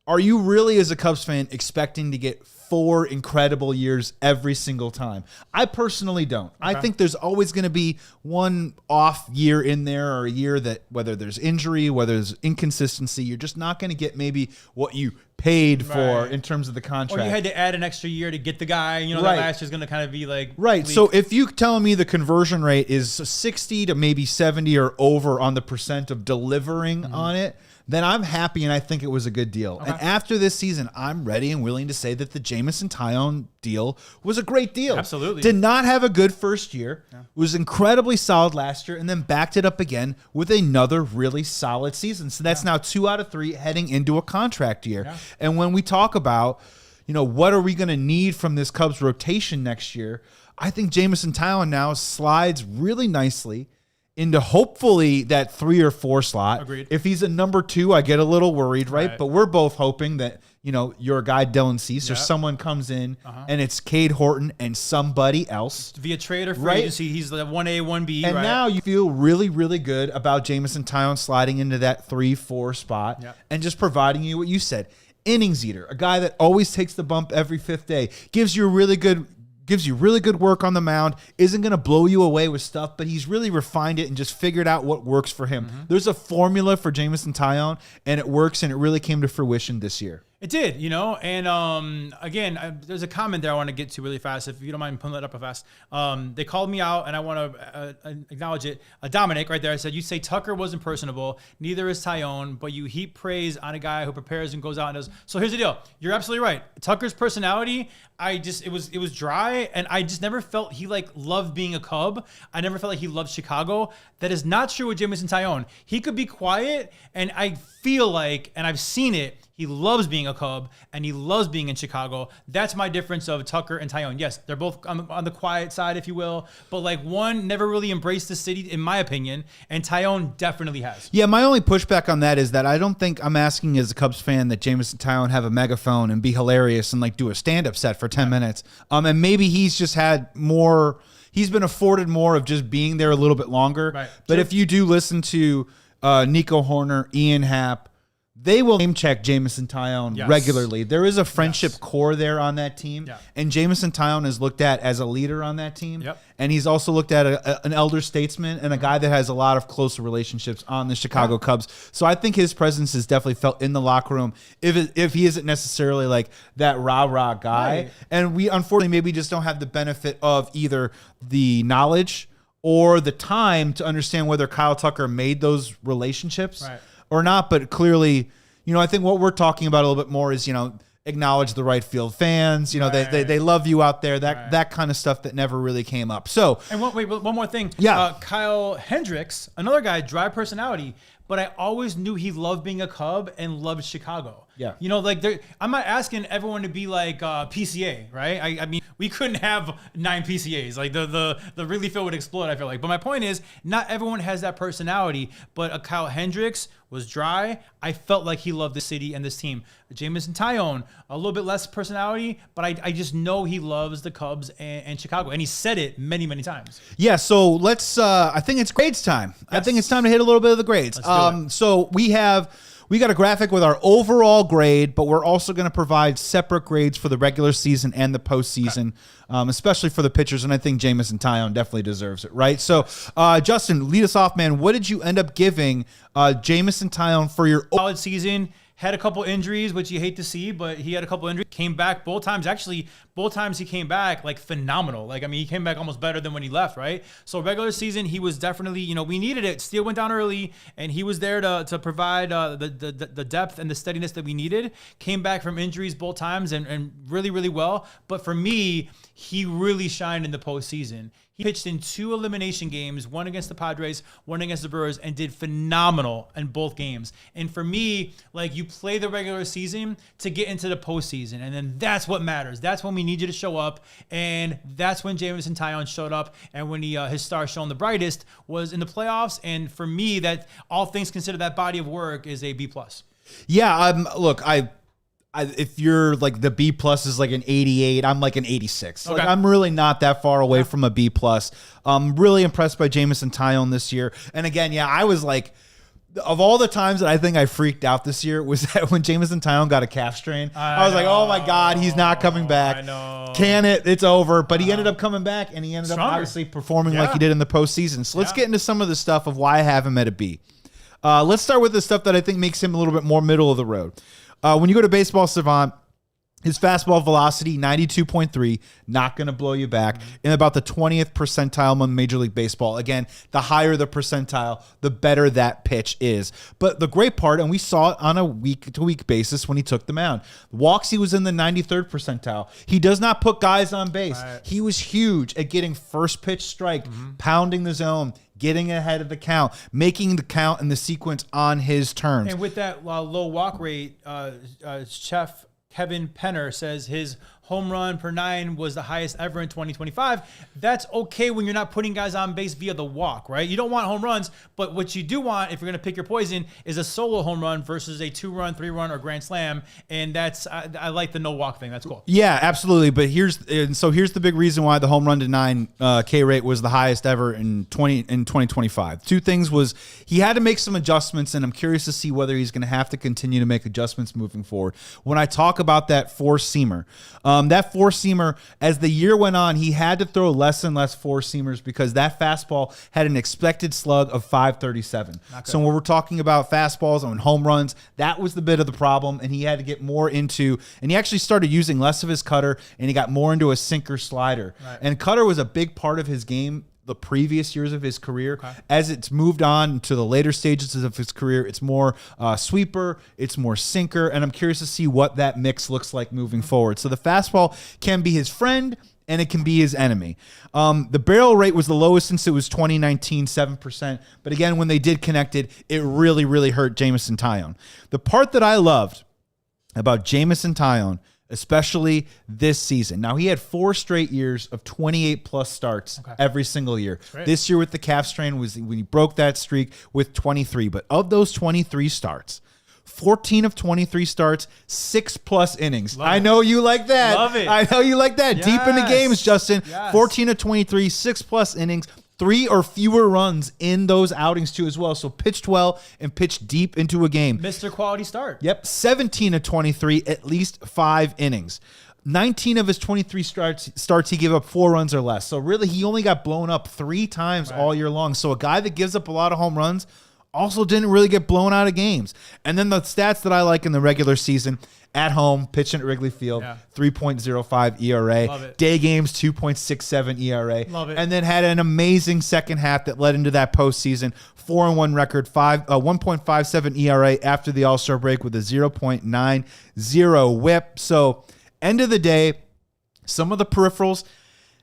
are you really, as a Cubs fan, expecting to get 4 incredible years every single time? I personally don't. I think there's always going to be one off year in there, or a year that, whether there's injury, whether there's inconsistency, you're just not going to get maybe what you paid for in terms of the contract. Or you had to add an extra year to get the guy, you know, that last year's going to kind of be like... Right, so if you telling me the conversion rate is 60 to maybe 70 or over on the percent of delivering on it, then I'm happy and I think it was a good deal. And after this season, I'm ready and willing to say that the Jameson Taillon deal was a great deal. Absolutely. Did not have a good first year. Was incredibly solid last year, and then backed it up again with another really solid season. So that's now 2 out of 3 heading into a contract year. And when we talk about, you know, what are we going to need from this Cubs rotation next year, I think Jameson Taillon now slides really nicely into hopefully that 3 or 4 slot. Agreed. If he's a number 2, I get a little worried, right? But we're both hoping that, you know, your guy Dylan Cease or someone comes in and it's Cade Horton and somebody else. Via trade or free agency, he's the 1A, 1B, and now you feel really, really good about Jameson Taillon sliding into that 3-4 spot and just providing you what you said. Innings eater, a guy that always takes the bump every 5th day, gives you really good work on the mound, isn't going to blow you away with stuff, but he's really refined it and just figured out what works for him. There's a formula for Jameson Taillon, and it works, and it really came to fruition this year. It did, you know, and again, there's a comment there I want to get to really fast, if you don't mind pulling that up fast. They called me out, and I want to acknowledge it. Dominic, right there, I said, you say Tucker wasn't personable, neither is Taillon, but you heap praise on a guy who prepares and goes out and does. So here's the deal. You're absolutely right. Tucker's personality, it was dry, and I just never felt he like loved being a Cub. I never felt like he loved Chicago. That is not true with Jameson Taillon. He could be quiet, and I feel like, and I've seen it, he loves being a Cub, and he loves being in Chicago. That's my difference of Tucker and Taillon. Yes, they're both on the quiet side, if you will, but like one never really embraced the city, in my opinion, and Taillon definitely has. Yeah, my only pushback on that is that I don't think I'm asking as a Cubs fan that Jameson Taillon have a megaphone and be hilarious and like do a stand-up set for 10 minutes. And maybe he's just had more, he's been afforded more of just being there a little bit longer. Right. But if you do listen to Nico Horner, Ian Happ, they will name check Jameson Taillon regularly. There is a friendship core there on that team. Yeah. And Jameson Taillon is looked at as a leader on that team. Yep. And he's also looked at an elder statesman and a guy that has a lot of close relationships on the Chicago Cubs. So I think his presence is definitely felt in the locker room if he isn't necessarily like that rah-rah guy. Right. And we unfortunately maybe just don't have the benefit of either the knowledge or the time to understand whether Kyle Tucker made those relationships or not. But clearly, I think what we're talking about a little bit more is, acknowledge the right field fans. They love you out there. That kind of stuff that never really came up. So, and one more thing. Yeah. Kyle Hendricks, another guy, dry personality, but I always knew he loved being a Cub and loved Chicago. Yeah. I'm not asking everyone to be like PCA, right? I mean, we couldn't have 9 PCAs. Like the Wrigley Field would explode, I feel like. But my point is, not everyone has that personality, but a Kyle Hendricks was dry. I felt like he loved the city and this team. Jameson Taillon, a little bit less personality, but I just know he loves the Cubs and Chicago. And he said it many, many times. Yeah, so let's I think it's grades time. Yes. I think it's time to hit a little bit of the grades. So we got a graphic with our overall grade, but we're also going to provide separate grades for the regular season and the postseason, especially for the pitchers. And I think Jameson Taillon definitely deserves it, right? So, Justin, lead us off, man. What did you end up giving Jameson Taillon for your solid season? Had a couple injuries, which you hate to see, but he had a couple injuries. Came back both times. Actually, both times he came back like phenomenal. He came back almost better than when he left, right? So regular season, he was definitely, we needed it. Steele went down early, and he was there to provide the depth and the steadiness that we needed. Came back from injuries both times and really, really well. But for me, he really shined in the postseason. He pitched in 2 elimination games, one against the Padres, one against the Brewers, and did phenomenal in both games. And for me, you play the regular season to get into the postseason, and then that's what matters. That's when we need you to show up, and that's when Jameson Taillon showed up, and when his star shone the brightest was in the playoffs. And for me, that all things considered, that body of work is a B+. Yeah, look, if you're like the B+ is like an 88, I'm like an 86. Okay. Like I'm really not that far away from a B+. I'm really impressed by Jameson Taillon this year. And again, I was like, of all the times that I think I freaked out this year was that when Jameson Taillon got a calf strain. I was like, oh my God, he's not coming back. I know. It's over. But he ended up coming back, and he ended up obviously performing like he did in the postseason. So let's get into some of the stuff of why I have him at a B. Let's start with the stuff that I think makes him a little bit more middle of the road. When you go to Baseball Savant, his fastball velocity, 92.3, not going to blow you back. In about the 20th percentile among Major League Baseball. Again, the higher the percentile, the better that pitch is. But the great part, and we saw it on a week-to-week basis when he took the mound. Walks, he was in the 93rd percentile. He does not put guys on base. Right. He was huge at getting first pitch strike, pounding the zone, getting ahead of the count, making the count and the sequence on his terms. And with that low walk rate, Chef Kevin Penner says his home run per 9 was the highest ever in 2025. That's okay when you're not putting guys on base via the walk, right? You don't want home runs, but what you do want, if you're going to pick your poison, is a solo home run versus a 2-run, 3-run, or grand slam. And that's I like the no walk thing. That's cool. Yeah, absolutely. But here's the big reason why the home run to 9 K rate was the highest ever in 2025. 2 things was he had to make some adjustments, and I'm curious to see whether he's going to have to continue to make adjustments moving forward. When I talk about that 4-seamer, that 4-seamer, as the year went on, he had to throw less and less 4-seamers because that fastball had an expected slug of 537. So when we're talking about fastballs and home runs, that was the bit of the problem, and he had to get more into, and he actually started using less of his cutter, and he got more into a sinker slider. Right. And cutter was a big part of his game the previous years of his career. As it's moved on to the later stages of his career, it's more sweeper, it's more sinker, and I'm curious to see what that mix looks like moving forward. So the fastball can be his friend, and it can be his enemy. The barrel rate was the lowest since it was 2019, 7%. But again, when they did connect it, it really, really hurt Jameson Taillon. The part that I loved about Jameson Taillon, especially this season. Now, he had 4 straight years of 28-plus starts every single year. This year with the calf strain was when he broke that streak with 23. But of those 23 starts, 14 of 23 starts, 6+ innings. I know you like that. Love it. I know you like that. Yes. Deep in the games, Justin. Yes. 14 of 23, 6+ innings. 3 or fewer runs in those outings too as well. So pitched well and pitched deep into a game. Mr. Quality Start. Yep, 17 of 23, at least 5 innings. 19 of his 23 starts, he gave up 4 runs or less. So really, he only got blown up 3 times all year long. So a guy that gives up a lot of home runs also didn't really get blown out of games. And then the stats that I like in the regular season: at home, pitching at Wrigley Field, 3.05 ERA. Love it. Day games, 2.67 ERA. Love it. And then had an amazing second half that led into that postseason. 4-1 record, 1.57 ERA after the All-Star break with a 0.90 WHIP. So end of the day, some of the peripherals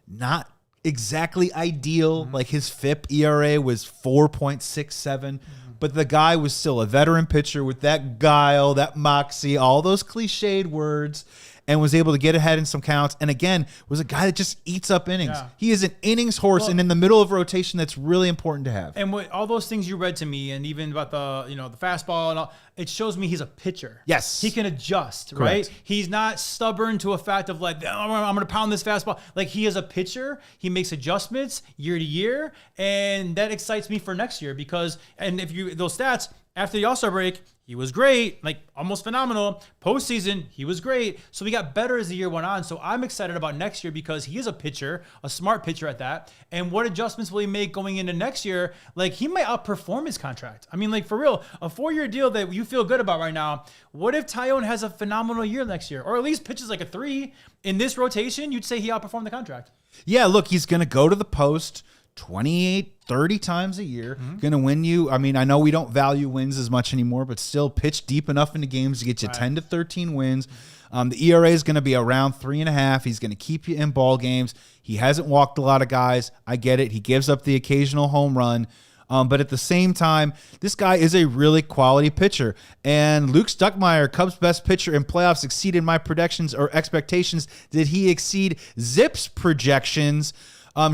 not exactly ideal. Like his FIP ERA was 4.67. But the guy was still a veteran pitcher with that guile, that moxie, all those cliched words, and was able to get ahead in some counts. And again, was a guy that just eats up innings. Yeah. He is an innings horse, and in the middle of a rotation, that's really important to have. And all those things you read to me, and even about the the fastball and all, it shows me he's a pitcher. Yes. He can adjust, Correct. right? He's not stubborn to a fact of like, oh, I'm going to pound this fastball. Like, he is a pitcher. He makes adjustments year to year, and that excites me for next year because, and if you, those stats, after the All-Star break, he was great, like almost phenomenal. Postseason, he was great. So we got better as the year went on. So I'm excited about next year because he is a pitcher, a smart pitcher at that. And what adjustments will he make going into next year? Like, he might outperform his contract. I mean, like, for real, a 4-year deal that you feel good about right now. What if Taillon has a phenomenal year next year, or at least pitches like a 3 in this rotation? You'd say he outperformed the contract. Yeah, look, he's going to go to the post 28, 30 times a year. Going to win you. I mean, I know we don't value wins as much anymore, but still pitch deep enough into games to get you 10 to 13 wins. The ERA is going to be around 3.5. He's going to keep you in ball games. He hasn't walked a lot of guys. I get it. He gives up the occasional home run. But at the same time, this guy is a really quality pitcher. And Luke Stuckmeyer, Cubs' best pitcher in playoffs, exceeded my predictions or expectations. Did he exceed Zip's projections?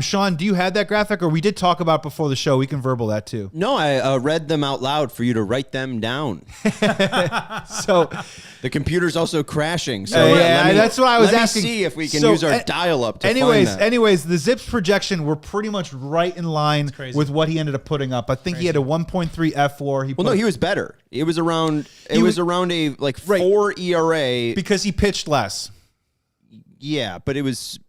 Sean, do you have that graphic, or we did talk about it before the show? We can verbal that too. No, I read them out loud for you to write them down. So the computer's also crashing. So that's what I was asking. Let me see if we can use our dial-up to find that. Anyways, the Zips projection were pretty much right in line with what he ended up putting up. I think he had a 1.3 F4. No, he was better. It was around. It was around a 4 ERA because he pitched less. Yeah, but it was.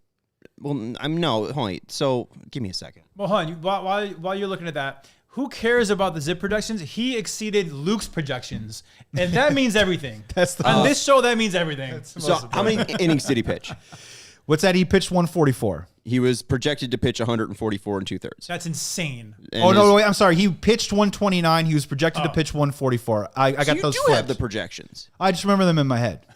Well, hold on. So give me a second. Well, hold on. While you're looking at that, who cares about the Zip projections? He exceeded Luke's projections, and that means everything. On this show, that means everything. So how many innings did he pitch? What's that? He pitched 144. He was projected to pitch 144 2/3. That's insane. And no, wait, I'm sorry. He pitched 129. He was projected to pitch 144. I got those you flipped. have the projections. I just remember them in my head.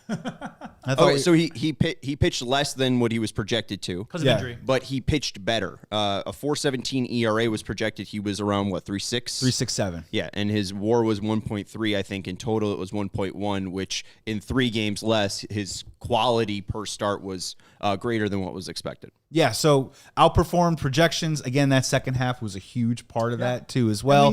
So he pitched less than what he was projected to because of injury, but he pitched better. A 4.17 ERA was projected. He was around 3.6, 3.67. Yeah, and his WAR was 1.3. I think in total it was 1.1, which in 3 games less, his quality per start was greater than what was expected. Yeah, so outperformed projections. Again, that second half was a huge part of that too, as well.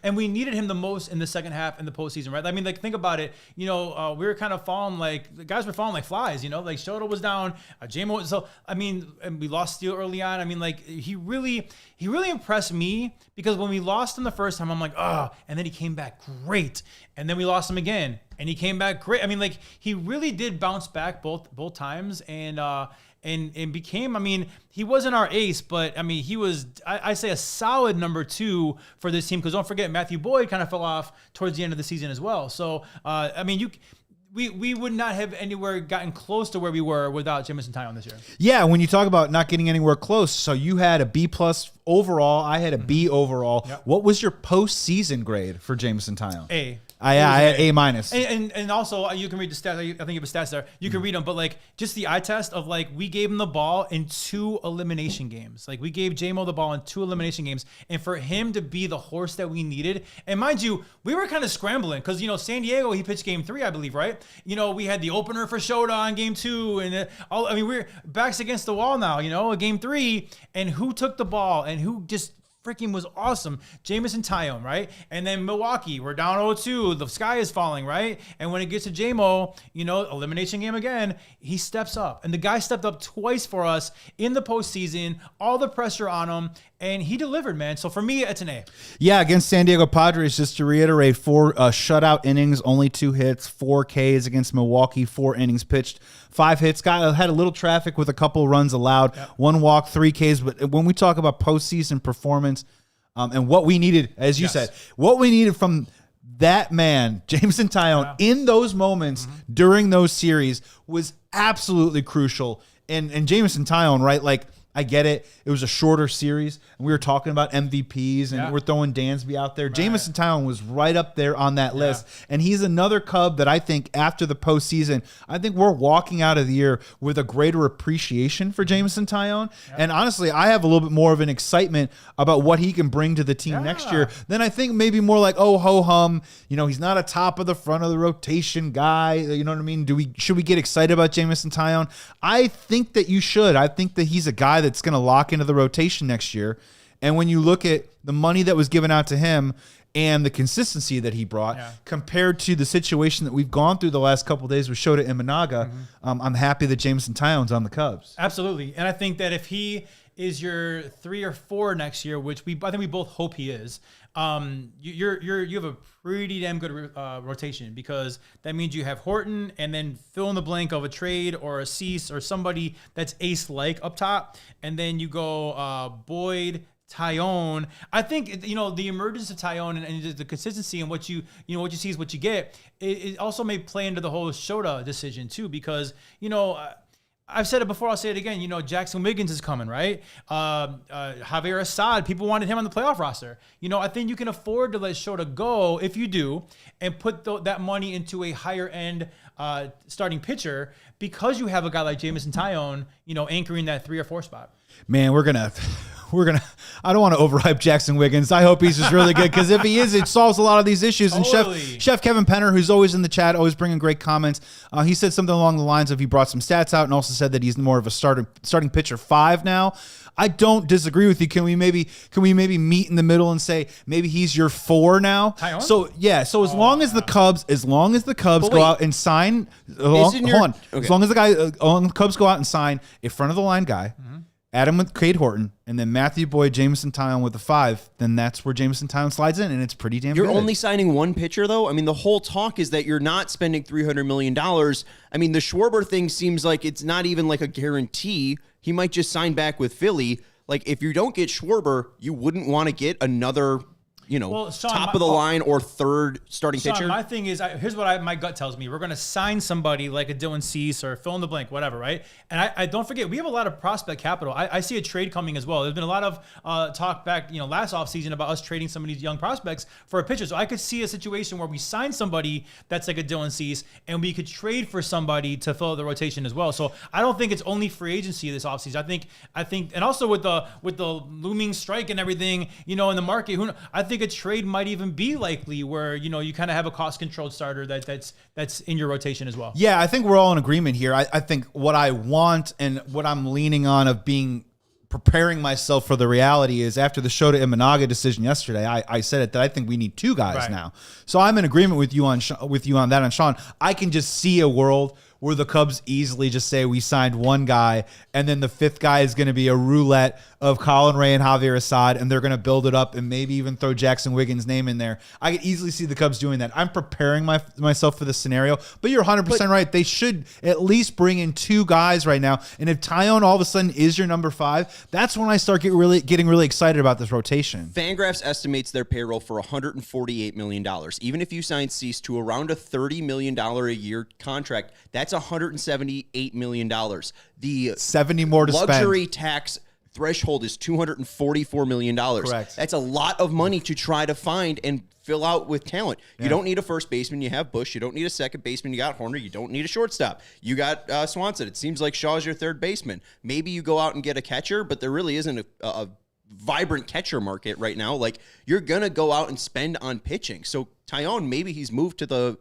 And we needed him the most in the second half in the postseason, right? I mean, like, think about it. We were kind of falling the guys were falling like flies. Like Shoto was down, Jameson. So I mean, and we lost Steele early on. I mean, like he really impressed me because when we lost him the first time, I'm like, and then he came back great, and then we lost him again, and he came back great. I mean, like he really did bounce back both times, and became, I mean, he wasn't our ace, but I mean, he was, I say, a solid number 2 for this team, because don't forget, Matthew Boyd kind of fell off towards the end of the season as well. So, I mean, we would not have anywhere gotten close to where we were without Jameson Taillon this year. Yeah, when you talk about not getting anywhere close, so you had a B+ overall, I had a B overall. Yep. What was your postseason grade for Jameson Taillon? A. I had A-. And also, you can read the stats. I think you have stats there. You can read them, but like just the eye test of like we gave him the ball in 2 elimination games. Like we gave JMO the ball in 2 elimination games, and for him to be the horse that we needed. And mind you, we were kind of scrambling because San Diego, he pitched game 3, I believe, right? We had the opener for Shota on game 2, and we're backs against the wall now. A game 3, and who took the ball and who just freaking was awesome. Jameson Taillon, right? And then Milwaukee, we're down 0-2. The sky is falling, right? And when it gets to JMO, elimination game again, he steps up. And the guy stepped up twice for us in the postseason, all the pressure on him, and he delivered, man. So for me, it's an A. Yeah, against San Diego Padres, just to reiterate, 4 shutout innings, only 2 hits, 4 Ks against Milwaukee, 4 innings pitched, 5 hits. Guy had a little traffic with a couple runs allowed, 1 walk, 3 Ks. But when we talk about postseason performance, and what we needed, as you said, what we needed from that man, Jameson Taillon, in those moments during those series was absolutely crucial. And Jameson Taillon, right? Like, I get it. It was a shorter series, and we were talking about MVPs, and we're throwing Dansby out there. Right. Jameson Taillon was right up there on that list, and he's another Cub that I think after the postseason, I think we're walking out of the year with a greater appreciation for Jameson Taillon. And honestly, I have a little bit more of an excitement about what he can bring to the team next year than I think maybe more like, oh, ho-hum. He's not a top of the front of the rotation guy. You know what I mean? Should we get excited about Jameson Taillon? I think that you should. I think that he's a guy that's going to lock into the rotation next year. And when you look at the money that was given out to him and the consistency that he brought compared to the situation that we've gone through the last couple of days with Shota Imanaga, I'm happy that Jameson Taillon's on the Cubs. Absolutely. And I think that if he is your 3 or 4 next year, which I think we both hope he is, you have a pretty damn good rotation, because that means you have Horton and then fill in the blank of a trade or a Cease or somebody that's ace-like up top, and then you go Boyd, Taillon. I think the emergence of Taillon and the consistency and what you see is what you get. It also may play into the whole Shota decision too, because I've said it before, I'll say it again. Jackson Wiggins is coming, right? Javier Assad, people wanted him on the playoff roster. I think you can afford to let Shota go if you do, and put that money into a higher end starting pitcher, because you have a guy like Jameson Taillon, anchoring that 3 or 4 spot. Man, we're gonna. I don't want to overhype Jackson Wiggins. I hope he's just really good, because if he is, it solves a lot of these issues. And Chef Kevin Penner, who's always in the chat, always bringing great comments, he said something along the lines of, he brought some stats out and also said that he's more of a starting pitcher 5 now. I don't disagree with you. Can we maybe meet in the middle and say maybe he's your 4 now? Taillon? So as long as the Cubs go out and sign, as long as the Cubs go out and sign a front of the line guy. Adam with Cade Horton, and then Matthew Boyd, Jameson Taillon with the 5, then that's where Jameson Taillon slides in, and it's pretty damn good. You're only signing one pitcher, though? I mean, the whole talk is that you're not spending $300 million. I mean, the Schwarber thing seems like it's not even like a guarantee. He might just sign back with Philly. Like, if you don't get Schwarber, you wouldn't want to get another top of the line or 3rd starting pitcher. My thing is, here's what my gut tells me: we're going to sign somebody like a Dylan Cease or fill in the blank, whatever, right? And I don't forget, we have a lot of prospect capital. I see a trade coming as well. There's been a lot of talk back, last offseason about us trading some of these young prospects for a pitcher. So I could see a situation where we sign somebody that's like a Dylan Cease, and we could trade for somebody to fill the rotation as well. So I don't think it's only free agency this offseason. I think, and also with the looming strike and everything, in the market, I think a trade might even be likely, where you kind of have a cost controlled starter that's in your rotation as well. Yeah, I think we're all in agreement here. I think what I want and what I'm leaning on of preparing myself for the reality is, after the Shota Imanaga decision yesterday, I said it, that I think we need 2 guys now. So I'm in agreement with you on that. And Sean, I can just see a world where the Cubs easily just say we signed 1 guy, and then the 5th guy is going to be a roulette of Colin Ray and Javier Assad, and they're going to build it up and maybe even throw Jackson Wiggins' name in there. I could easily see the Cubs doing that. I'm preparing myself for this scenario, but you're 100% right. They should at least bring in 2 guys right now, and if Taillon all of a sudden is your number 5, that's when I start getting really excited about this rotation. Fangraphs estimates their payroll for $148 million. Even if you sign Cease to around a $30 million a year contract, that's $178 million. The 70 more to luxury spend. Tax threshold is $244 million. Correct. That's a lot of money to try to find and fill out with talent. You don't need a first baseman. You have Bush. You don't need a second baseman. You got Horner. You don't need a shortstop. You got Swanson. It seems like Shaw's your 3rd baseman. Maybe you go out and get a catcher, but there really isn't a vibrant catcher market right now. Like, you're going to go out and spend on pitching. So Taillon, maybe he's moved to the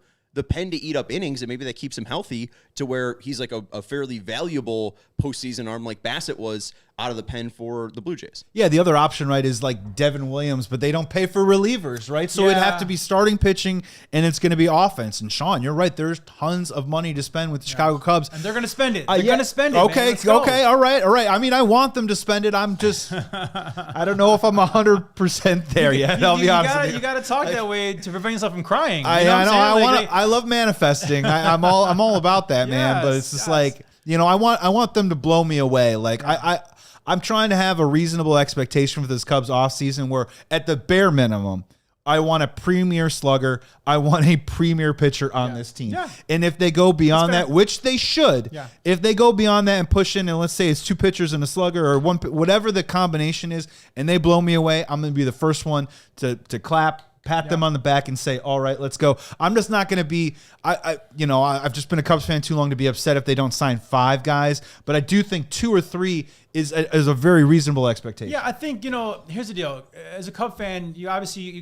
pen to eat up innings, and maybe that keeps him healthy to where he's like a fairly valuable postseason arm like Bassett was. out of the pen for the Blue Jays. Yeah, the other option, right, is like Devin Williams, but they don't pay for relievers, right? So it'd have to be starting pitching, and it's going to be offense. And Sean, you're right. There's tons of money to spend with the Chicago Cubs. And they're going to spend it. They're going to spend it, Okay, man. okay, all right. I mean, I want them to spend it. I'm just, I don't know if I'm 100% there yet. I'll be honest with you. You got to talk that way to prevent yourself from crying. I know. I love manifesting. I'm all about that, man. But it's just like, I want them to blow me away. Like I'm trying to have a reasonable expectation for this Cubs offseason where at the bare minimum, I want a premier slugger. I want a premier pitcher on this team. Yeah. And if they go beyond that, which they should, if they go beyond that and push in, and let's say it's 2 pitchers and a slugger or one, whatever the combination is, and they blow me away, I'm going to be the first one to clap, pat them on the back and say, all right, let's go. I'm just not going to be, I've just been a Cubs fan too long to be upset if they don't sign 5 guys, but I do think 2 or 3 is a very reasonable expectation. Yeah, I think, here's the deal. As a Cub fan, you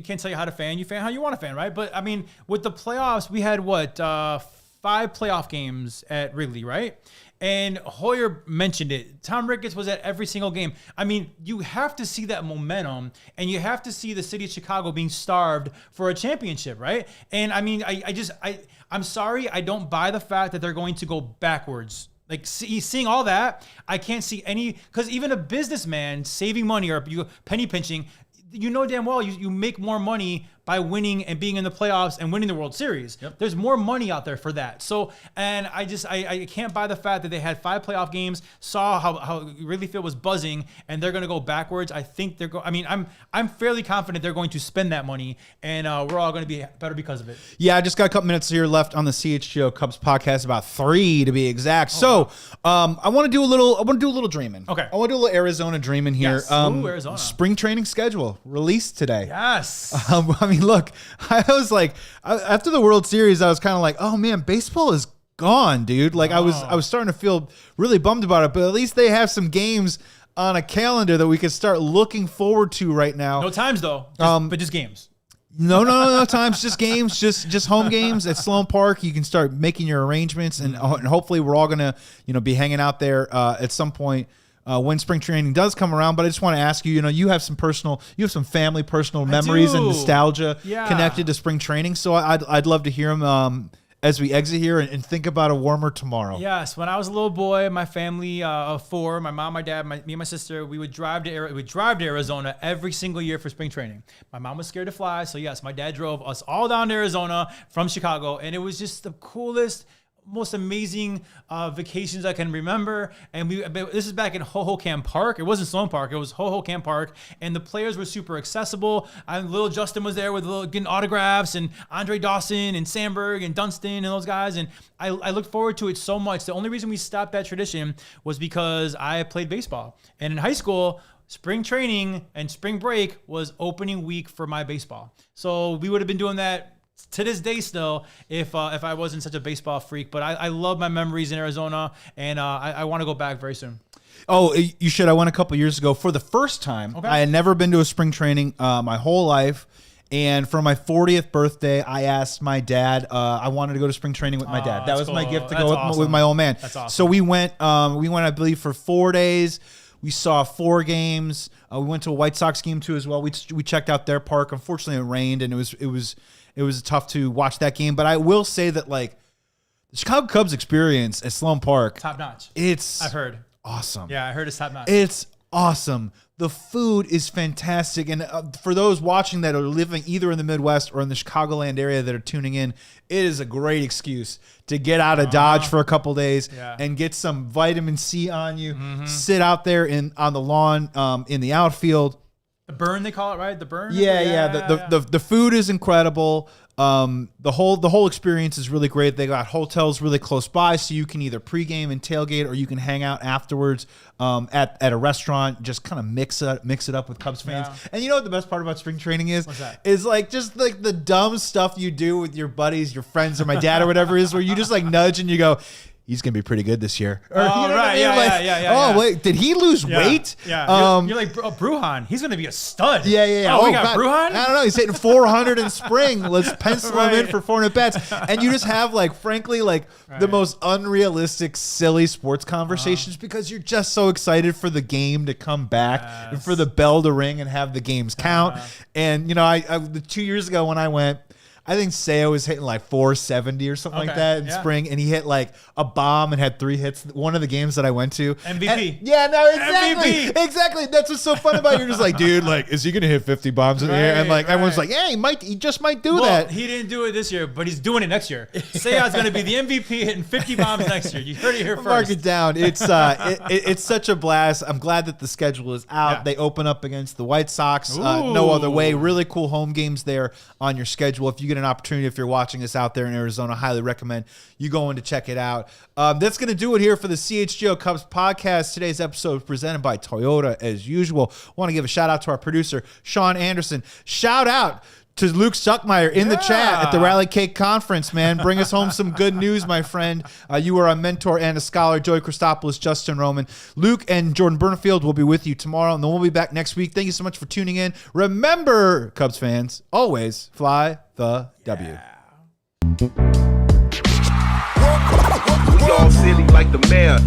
can't tell you how to fan. You fan how you want to fan, right? But, I mean, with the playoffs, we had, 5 playoff games at Wrigley, right? And Hoyer mentioned it. Tom Ricketts was at every single game. I mean, you have to see that momentum, and you have to see the city of Chicago being starved for a championship, right? And I mean, I'm sorry, I don't buy the fact that they're going to go backwards. Like seeing all that, I can't see any, because even a businessman saving money or penny pinching, damn well you make more money by winning and being in the playoffs and winning the World Series. Yep. There's more money out there for that. So, and I can't buy the fact that they had 5 playoff games, saw how Wrigley Field was buzzing, and they're going to go backwards. I think I'm fairly confident they're going to spend that money, and we're all going to be better because of it. Yeah, I just got a couple minutes here left on the CHGO Cubs podcast, about 3 to be exact. I want to do a little dreaming. Okay. I want to do a little Arizona dreaming here. Yes. Arizona. Spring training schedule released today. Yes. I mean, look, I was like, after the World Series, I was kind of like, oh man, baseball is gone, dude. Like I was starting to feel really bummed about it, but at least they have some games on a calendar that we can start looking forward to right now. No times though, but just games. No times, just games, just home games at Sloan Park. You can start making your arrangements, and hopefully we're all gonna be hanging out there at some point. When spring training does come around. But I just want to ask you, you have some family personal memories and nostalgia connected to spring training. So I'd love to hear them as we exit here and think about a warmer tomorrow. Yes, when I was a little boy, my family of 4, my mom, my dad, me and my sister, we would drive to Arizona every single year for spring training. My mom was scared to fly, so yes, my dad drove us all down to Arizona from Chicago, and it was just the coolest, most amazing vacations I can remember. And this is back in Hohokam Park. It wasn't Sloan Park. It was Hohokam Park. And the players were super accessible. Little Justin was there with getting autographs, and Andre Dawson and Sandberg and Dunston and those guys. And I looked forward to it so much. The only reason we stopped that tradition was because I played baseball. And in high school, spring training and spring break was opening week for my baseball. So we would have been doing that to this day still if I wasn't such a baseball freak. But I love my memories in Arizona, and I want to go back very soon. Oh, you should. I went a couple years ago for the first time. Okay. I had never been to a spring training my whole life. And for my 40th birthday, I asked my dad. I wanted to go to spring training with my dad. That was my gift to go with my old man. That's awesome. So we went, I believe, for 4 days. We saw 4 games. We went to a White Sox game too as well. We checked out their park. Unfortunately, it rained, and it was tough to watch that game. But I will say that, like, the Chicago Cubs experience at Sloan Park, top notch. I've heard awesome. Yeah, I heard it's top notch. It's awesome. The food is fantastic. And for those watching that are living either in the Midwest or in the Chicagoland area that are tuning in, it is a great excuse to get out of Dodge for a couple days and get some vitamin C on you. Mm-hmm. Sit out there on the lawn in the outfield. The burn, they call it, right? The burn? Yeah. The food is incredible. The whole experience is really great. They got hotels really close by, so you can either pregame and tailgate, or you can hang out afterwards at a restaurant. Just kind of mix it up with Cubs fans. Yeah. And you know what the best part about spring training is? What's that? Is like just like the dumb stuff you do with your buddies, your friends, or my dad or whatever it is, where you just like nudge and you go, he's going to be pretty good this year. Or, Oh, you know what I right. mean? Yeah, Like, yeah. wait, did he lose weight? Yeah. You're like Brujan. He's going to be a stud. Yeah. Oh, we got Brujan? I don't know. He's hitting 400 in spring. Let's pencil him in for 400 bats. And you just have, like, frankly, like the most unrealistic, silly sports conversations because you're just so excited for the game to come back and for the bell to ring and have the games count. And, you know, I 2 years ago when I went, I think Seo was hitting like 470 or something like that in spring, and he hit like a bomb and had 3 hits. One of the games that I went to, MVP. Exactly. That's what's so fun about it. You're just like, dude, like, is he gonna hit 50 bombs in the air? And like everyone's like, yeah, he just might do that. He didn't do it this year, but he's doing it next year. Seo's going to be the MVP hitting 50 bombs next year. You heard it here first. Mark it down. It's it's such a blast. I'm glad that the schedule is out. Yeah. They open up against the White Sox. No other way. Really cool home games there on your schedule. If you get an opportunity, if you're watching this out there in Arizona, highly recommend you go in to check it out. That's going to do it here for the CHGO Cubs podcast. Today's episode presented by Toyota as usual. Want to give a shout out to our producer, Sean Anderson. Shout out to Luke Stuckmeyer in the chat at the Rally Cake Conference, man. Bring us home some good news, my friend. You are a mentor and a scholar. Joey Christopolous, Justin Roman. Luke and Jordan Burnfield will be with you tomorrow, and then we'll be back next week. Thank you so much for tuning in. Remember, Cubs fans, always fly the W. We all silly like the mayor.